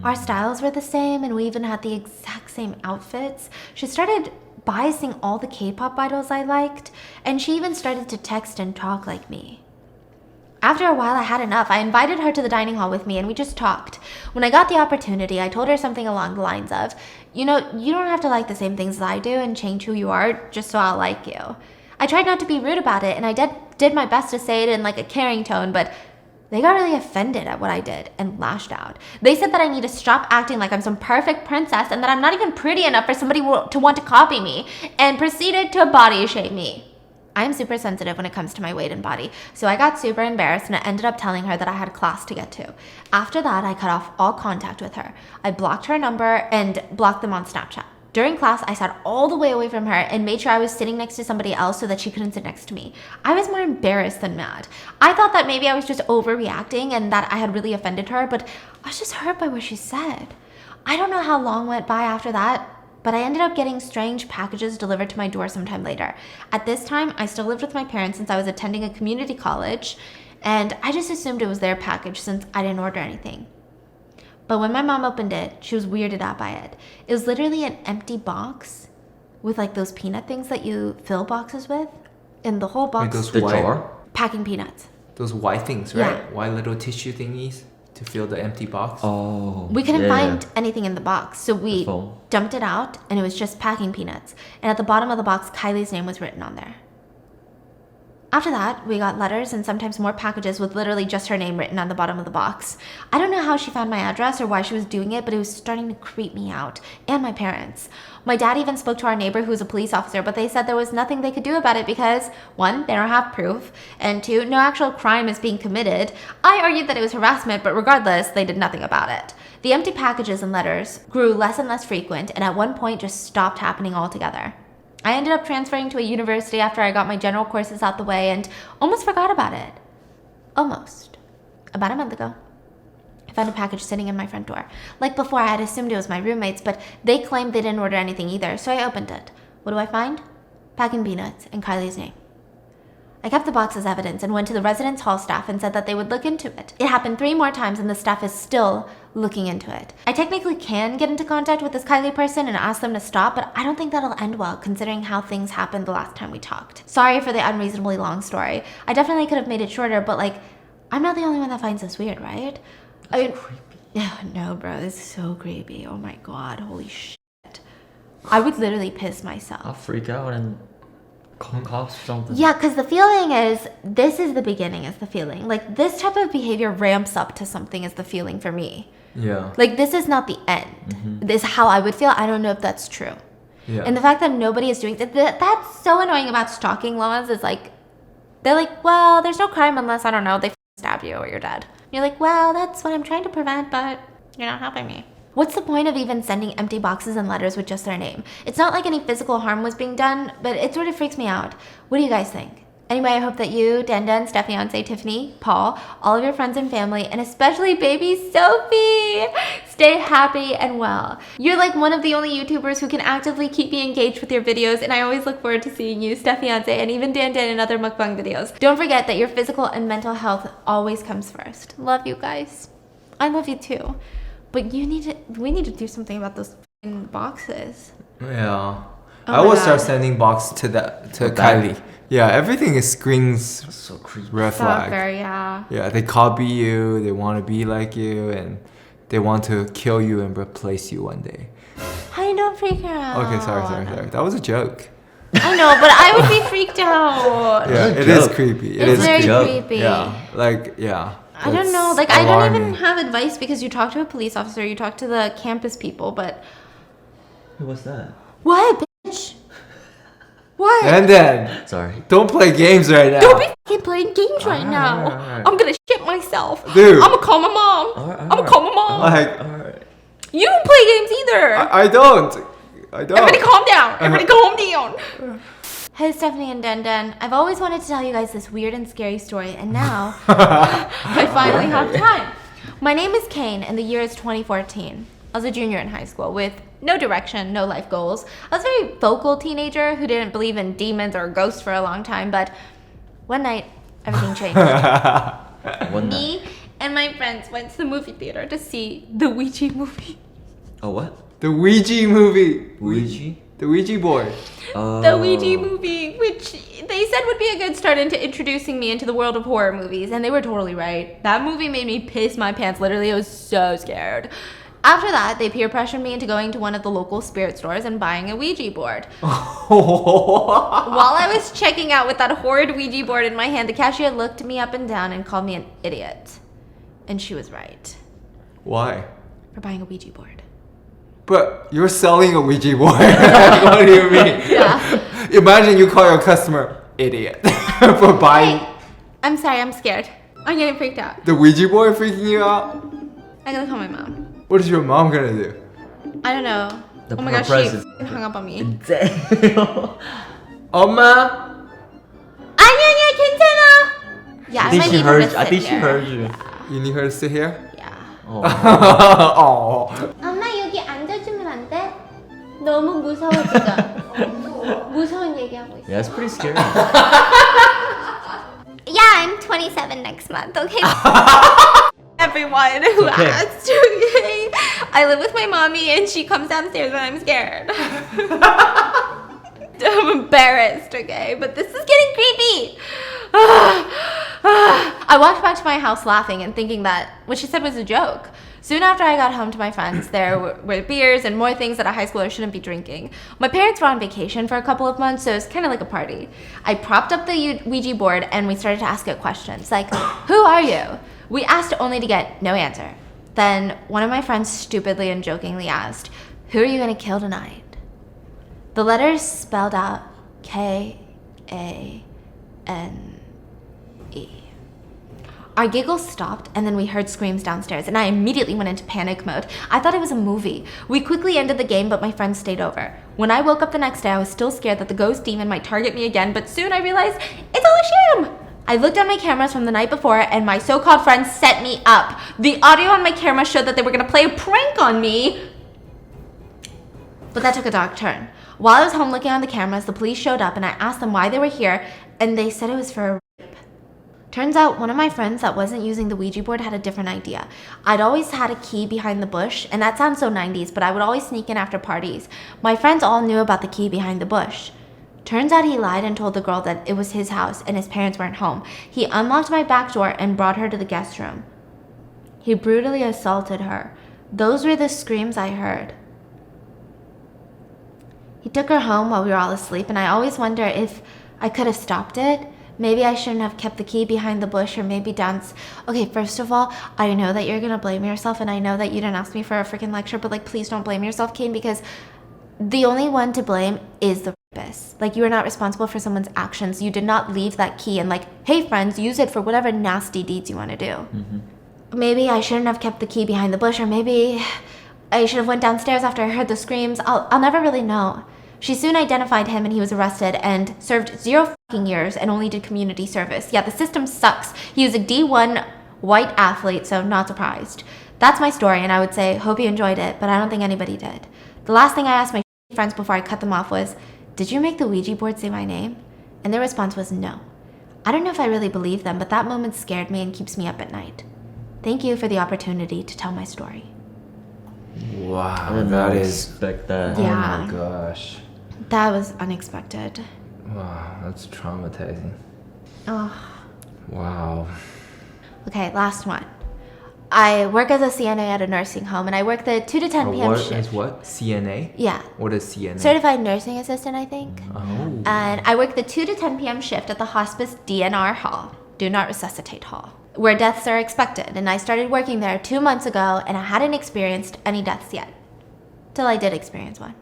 Our styles were the same and we even had the exact same outfits. She started biasing all the K-pop idols I liked, and she even started to text and talk like me. After a while, I had enough. I invited her to the dining hall with me and we just talked. When I got the opportunity, I told her something along the lines of, you know, you don't have to like the same things as I do and change who you are just so I'll like you. I tried not to be rude about it and I did my best to say it in like a caring tone, but they got really offended at what I did and lashed out. They said that I need to stop acting like I'm some perfect princess and that I'm not even pretty enough for somebody to want to copy me, and proceeded to body shame me. I'm super sensitive when it comes to my weight and body, so I got super embarrassed and I ended up telling her that I had class to get to. After that, I cut off all contact with her. I blocked her number and blocked them on Snapchat. During class, I sat all the way away from her and made sure I was sitting next to somebody else so that she couldn't sit next to me. I was more embarrassed than mad. I thought that maybe I was just overreacting and that I had really offended her, but I was just hurt by what she said. I don't know how long went by after that, but I ended up getting strange packages delivered to my door sometime later. At this time, I still lived with my parents since I was attending a community college, and I just assumed it was their package since I didn't order anything. But when my mom opened it, she was weirded out by it. It was literally an empty box with like those peanut things that you fill boxes with. And the whole box... Like those The white, jar? Packing peanuts. those white things, right? Yeah. White little tissue thingies to fill the empty box. Oh. We couldn't yeah. find anything in the box, so we foam. dumped it out and it was just packing peanuts. And at the bottom of the box, Kylie's name was written on there. After that, we got letters and sometimes more packages with literally just her name written on the bottom of the box. I don't know how she found my address or why she was doing it, but it was starting to creep me out, and my parents. My dad even spoke to our neighbor who was a police officer, but they said there was nothing they could do about it because, 1, they don't have proof, and 2, no actual crime is being committed. I argued that it was harassment, but regardless, they did nothing about it. The empty packages and letters grew less and less frequent, and at one point just stopped happening altogether. I ended up transferring to a university after I got my general courses out the way and almost forgot about it. Almost. About a month ago, I found a package sitting in my front door. Like before, I had assumed it was my roommates, but they claimed they didn't order anything either, so I opened it. What do I find? Packing peanuts and Kylie's name. I kept the box as evidence and went to the residence hall staff and said that they would look into it. It happened 3 more times and the staff is still looking into it. I technically can get into contact with this Kylie person and ask them to stop, but I don't think that'll end well considering how things happened the last time we talked. Sorry for the unreasonably long story. I definitely could have made it shorter, but like, I'm not the only one that finds this weird, right? That's creepy. Yeah, no, bro, this is so creepy. Oh my god, holy shit. I would literally piss myself. I'll freak out and call cops or something. Yeah, because the feeling is, this is the beginning, is the feeling. Like, this type of behavior ramps up to something is the feeling for me. Yeah. Like, this is not the end. This is how I would feel. I don't know if that's true. Yeah. And the fact that nobody is doing that's so annoying about stalking laws is like, they're like, well, there's no crime unless, I don't know, they stab you or you're dead. You're like, well, that's what I'm trying to prevent, but you're not helping me. What's the point of even sending empty boxes and letters with just their name? It's not like any physical harm was being done, but it sort of freaks me out. What do you guys think? Anyway, I hope that you, Denda, Steph, fiance Tiffany, Paul, all of your friends and family, and especially baby Sophie, stay happy and well. You're like one of the only YouTubers who can actively keep me engaged with your videos, and I always look forward to seeing you, Steph, fiance, and even Denda in other mukbang videos. Don't forget that your physical and mental health always comes first. Love you guys. I love you too. But we need to do something about those boxes. Yeah. Oh I will my start God. sending box to Kylie. Yeah, everything is screens So creepy. red flag. Stalker, yeah. Yeah, they copy you, they want to be like you, and they want to kill you and replace you one day. Honey, don't freak out. Okay, sorry. That was a joke. I know, but I would be freaked out. Yeah, a it is joke. creepy. It's is very joke. creepy. Yeah, like, yeah. I don't know. That's Like, I don't even alarming. have advice because you talk to a police officer, you talk to the campus people, but... What's that? What, bitch? What? And then, Sorry. don't play games right now. Don't be fucking playing games right now. Alright. I'm gonna shit myself. Dude. I'm gonna call my mom. Alright, I'm gonna call my mom. Like, Alright. You don't play games either. I don't. Everybody calm down. Everybody calm down. Hey, Stephanie and Den. I've always wanted to tell you guys this weird and scary story, and now I finally have time. My name is Kane, and the year is 2014. I was a junior in high school with no direction, no life goals. I was a very vocal teenager who didn't believe in demons or ghosts for a long time, but one night, everything changed. One night. Me and my friends went to the movie theater to see the Ouija movie. Oh, what? The Ouija movie. Ouija? The Ouija board. Oh. The Ouija movie, which they said would be a good start into introducing me into the world of horror movies, and they were totally right. That movie made me piss my pants. Literally, I was so scared. After that, they peer pressured me into going to one of the local spirit stores and buying a Ouija board. While I was checking out with that horrid Ouija board in my hand, the cashier looked me up and down and called me an idiot. And she was right. Why? For buying a Ouija board. But you're selling a Ouija board. What do you mean? Yeah. Imagine you call your customer idiot for buying Hey, I'm sorry, I'm scared. I'm getting freaked out. the Ouija board, freaking you out. I gotta call my mom. What is your mom gonna do? I don't know. The Oh my gosh, she present. f***ing hung up on me. Damn. Oma? 아니야, 괜찮아. Yeah, I think might she need her to heard. I sit think she here. heard you. You need her to sit here? Yeah. Oh. Oh. 엄마 여기 앉아주면 안 돼? 너무 무서워 지금. 무서운 얘기하고 있어. Yeah, it's pretty scary. Yeah, I'm 27 next month, okay? Everyone who Okay. asked, okay? I live with my mommy and she comes downstairs when I'm scared. I'm embarrassed, okay? But this is getting creepy. I walked back to my house laughing and thinking that what she said was a joke. Soon after I got home to my friends, there were beers and more things that a high schooler shouldn't be drinking. My parents were on vacation for a couple of months, so it was kind of like a party. I propped up the Ouija board and we started to ask it questions like, who are you? We asked only to get no answer. Then one of my friends stupidly and jokingly asked, who are you going to kill tonight? The letters spelled out K-A-N-E. Our giggles stopped, and then we heard screams downstairs, and I immediately went into panic mode. I thought it was a movie. We quickly ended the game, but my friends stayed over. When I woke up the next day, I was still scared that the ghost demon might target me again, but soon I realized it's all a sham. I looked at my cameras from the night before, and my so-called friends set me up. The audio on my camera showed that they were going to play a prank on me. But that took a dark turn. While I was home looking on the cameras, the police showed up, and I asked them why they were here, and they said it was for a rape. Turns out one of my friends that wasn't using the Ouija board had a different idea. I'd always had a key behind the bush, and that sounds so 90s, but I would always sneak in after parties. My friends all knew about the key behind the bush. Turns out he lied and told the girl that it was his house and his parents weren't home. He unlocked my back door and brought her to the guest room. He brutally assaulted her. Those were the screams I heard. He took her home while we were all asleep, and I always wonder if I could have stopped it. Maybe I shouldn't have kept the key behind the bush, or maybe dance. Okay, first of all, I know that you're gonna blame yourself, and I know that you didn't ask me for a freaking lecture, but like, please don't blame yourself, Kane, because the only one to blame is the rapist. Like, you are not responsible for someone's actions. You did not leave that key and like, hey friends, use it for whatever nasty deeds you want to do. Mm-hmm. Maybe I shouldn't have kept the key behind the bush, or maybe I should have went downstairs after I heard the screams. I'll never really know. She soon identified him, and he was arrested and served 0 fucking years and only did community service. Yeah, the system sucks. He was a D1 white athlete, so not surprised. That's my story, and I would say, hope you enjoyed it, but I don't think anybody did. The last thing I asked my friends before I cut them off was, did you make the Ouija board say my name? And their response was no. I don't know if I really believe them, but that moment scared me and keeps me up at night. Thank you for the opportunity to tell my story. Wow, I did not expect that. Yeah. Oh my gosh. That was unexpected. Wow, that's traumatizing. Oh. Wow. Okay, last one. I work as a CNA at a nursing home, and I work the 2 to 10 p.m. What shift. is what? CNA? Yeah. What is CNA? Certified Nursing Assistant, I think. Oh. And I work the 2 to 10 p.m. shift at the Hospice DNR Hall, Do Not Resuscitate Hall, where deaths are expected. And I started working there 2 months ago, and I hadn't experienced any deaths yet. Till I did experience one.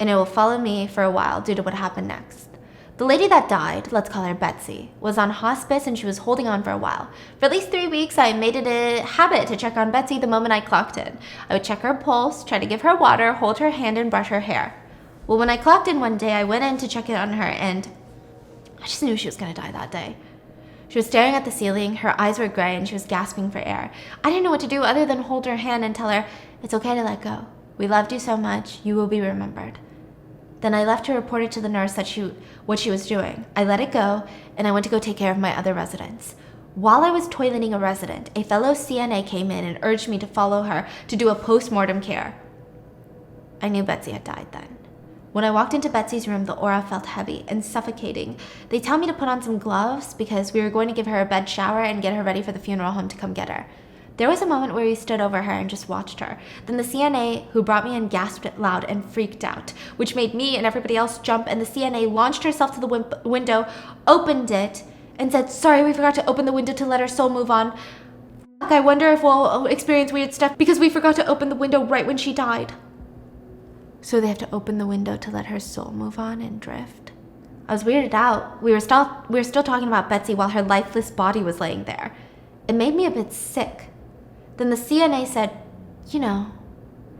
And it will follow me for a while due to what happened next. The lady that died, let's call her Betsy, was on hospice and she was holding on for a while. For at least 3 weeks, I made it a habit to check on Betsy the moment I clocked in. I would check her pulse, try to give her water, hold her hand, and brush her hair. Well, when I clocked in one day, I went in to check in on her, and I just knew she was going to die that day. She was staring at the ceiling, her eyes were gray, and she was gasping for air. I didn't know what to do other than hold her hand and tell her, it's okay to let go. We loved you so much, you will be remembered. Then I left to report it to the nurse that what she was doing. I let it go, and I went to go take care of my other residents. While I was toileting a resident, a fellow CNA came in and urged me to follow her to do a post-mortem care. I knew Betsy had died then. When I walked into Betsy's room, the aura felt heavy and suffocating. They tell me to put on some gloves because we were going to give her a bed shower and get her ready for the funeral home to come get her. There was a moment where we stood over her and just watched her. Then the CNA who brought me in gasped loud and freaked out, which made me and everybody else jump, and the CNA launched herself to the window, opened it, and said, sorry, we forgot to open the window to let her soul move on. I wonder if we'll experience weird stuff because we forgot to open the window right when she died. So they have to open the window to let her soul move on and drift. I was weirded out. We were still talking about Betsy while her lifeless body was laying there. It made me a bit sick. Then the CNA said, you know,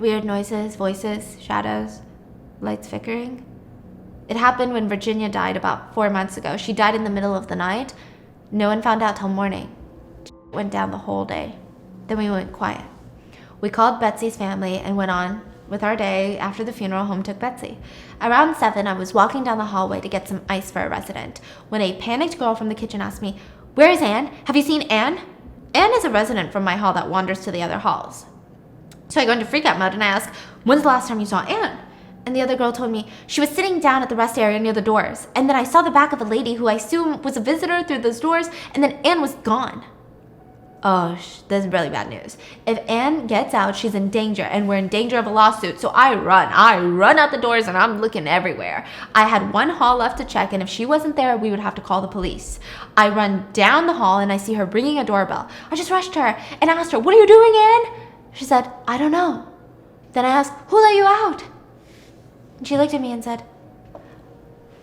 weird noises, voices, shadows, lights flickering. It happened when Virginia died about 4 months ago. She died in the middle of the night. No one found out till morning. Went down the whole day. Then we went quiet. We called Betsy's family and went on with our day after the funeral home took Betsy. Around 7, I was walking down the hallway to get some ice for a resident when a panicked girl from the kitchen asked me, where is Anne? Have you seen Anne? Anne is a resident from my hall that wanders to the other halls. So I go into freak out mode and I ask, when's the last time you saw Anne? And the other girl told me she was sitting down at the rest area near the doors. And then I saw the back of a lady who I assume was a visitor through those doors. And then Anne was gone. Oh, this is really bad news. If Anne gets out, she's in danger, and we're in danger of a lawsuit. So I run out the doors, and I'm looking everywhere. I had one hall left to check, and if she wasn't there, we would have to call the police. I run down the hall, and I see her ringing a doorbell. I just rushed her and asked her, "What are you doing, Anne?" She said, "I don't know." Then I asked, "Who let you out?" And she looked at me and said,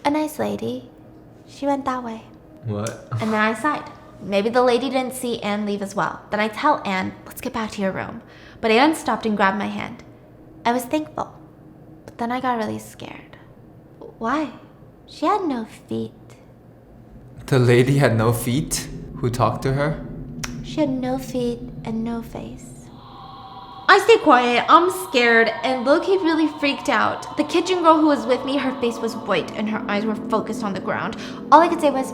"A nice lady. She went that way." What? And then I sighed. Maybe the lady didn't see Anne leave as well. Then I tell Anne, "Let's get back to your room." But Anne stopped and grabbed my hand. I was thankful. But then I got really scared. Why? She had no feet. The lady had no feet who talked to her? She had no feet and no face. I stayed quiet. I'm scared and low-key really freaked out. The kitchen girl who was with me, her face was white and her eyes were focused on the ground. All I could say was,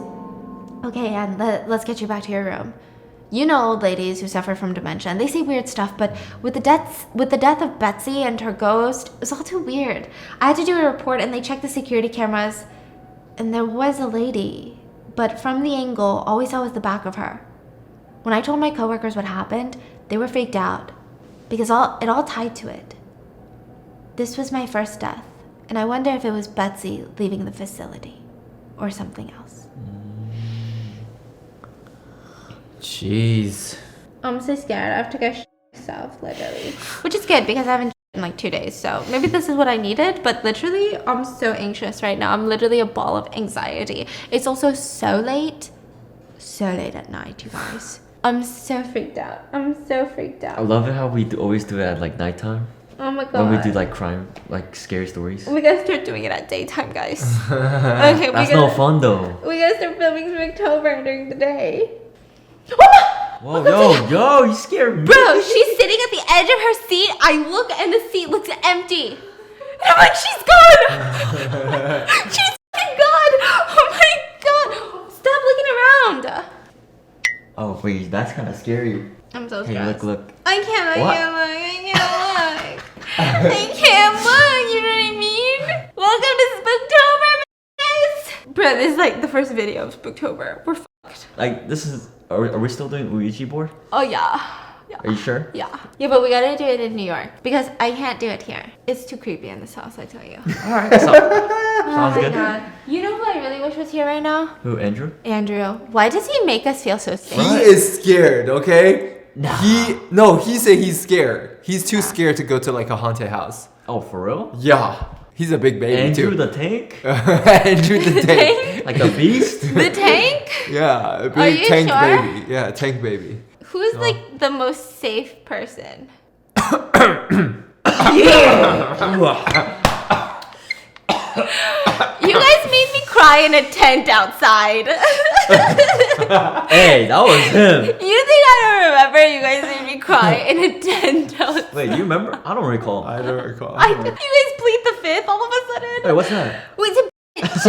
"Okay, Anne, let's get you back to your room." You know old ladies who suffer from dementia, and they say weird stuff, but with the death of Betsy and her ghost, it was all too weird. I had to do a report, and they checked the security cameras, and there was a lady, but from the angle, all we saw was the back of her. When I told my coworkers what happened, they were freaked out, because it all tied to it. This was my first death, and I wonder if it was Betsy leaving the facility, or something else. Jeez. I'm so scared. I have to go myself, literally. Which is good because I haven't in like 2 days. So maybe this is what I needed. But literally, I'm so anxious right now. I'm literally a ball of anxiety. It's also so late. So late at night, you guys. I'm so freaked out. I love it how we always do it at like nighttime. Oh my god. When we do like crime, like scary stories. We gotta start doing it at daytime, guys. Okay, That's no fun though. We gotta start filming some October during the day. Whoa, yo, you scared me. Bro, she's sitting at the edge of her seat. I look and the seat looks empty. And I'm like, she's gone. She's gone. Oh my god. Stop looking around. Oh wait, that's kind of scary. I'm so Hey, stressed. look. I can't What? look. I can't look. You know what I mean? Welcome to Spooktober, guys. Bro, this is like the first video of Spooktober. We're fucked. Like this is. Are we still doing Ouija board? Oh yeah. Are you sure? Yeah, but we gotta do it in New York because I can't do it here. It's too creepy in this house, I tell you. Alright, sounds good. God. You know who I really wish was here right now? Who, Andrew? Andrew. Why does he make us feel so safe? He is scared, okay? Nah. He said he's scared. He's too scared to go to like a haunted house. Oh, for real? Yeah. He's a big baby Andrew too. the tank? Andrew the tank. Like a beast? The tank? Yeah, a Are big you tank sure? baby. Yeah, tank baby. Who's like the most safe person? You guys made me cry in a tent outside. Hey, that was him. You think I don't remember? You guys made me cry in a tent outside. Wait, you remember? I don't recall. I don't recall. You guys plead the fifth all of a sudden. Wait, what's that? Wait, it's a bitch.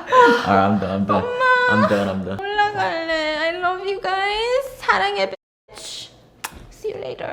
Alright, I'm done. I'm done. I love you guys. 사랑해, bitch. See you later.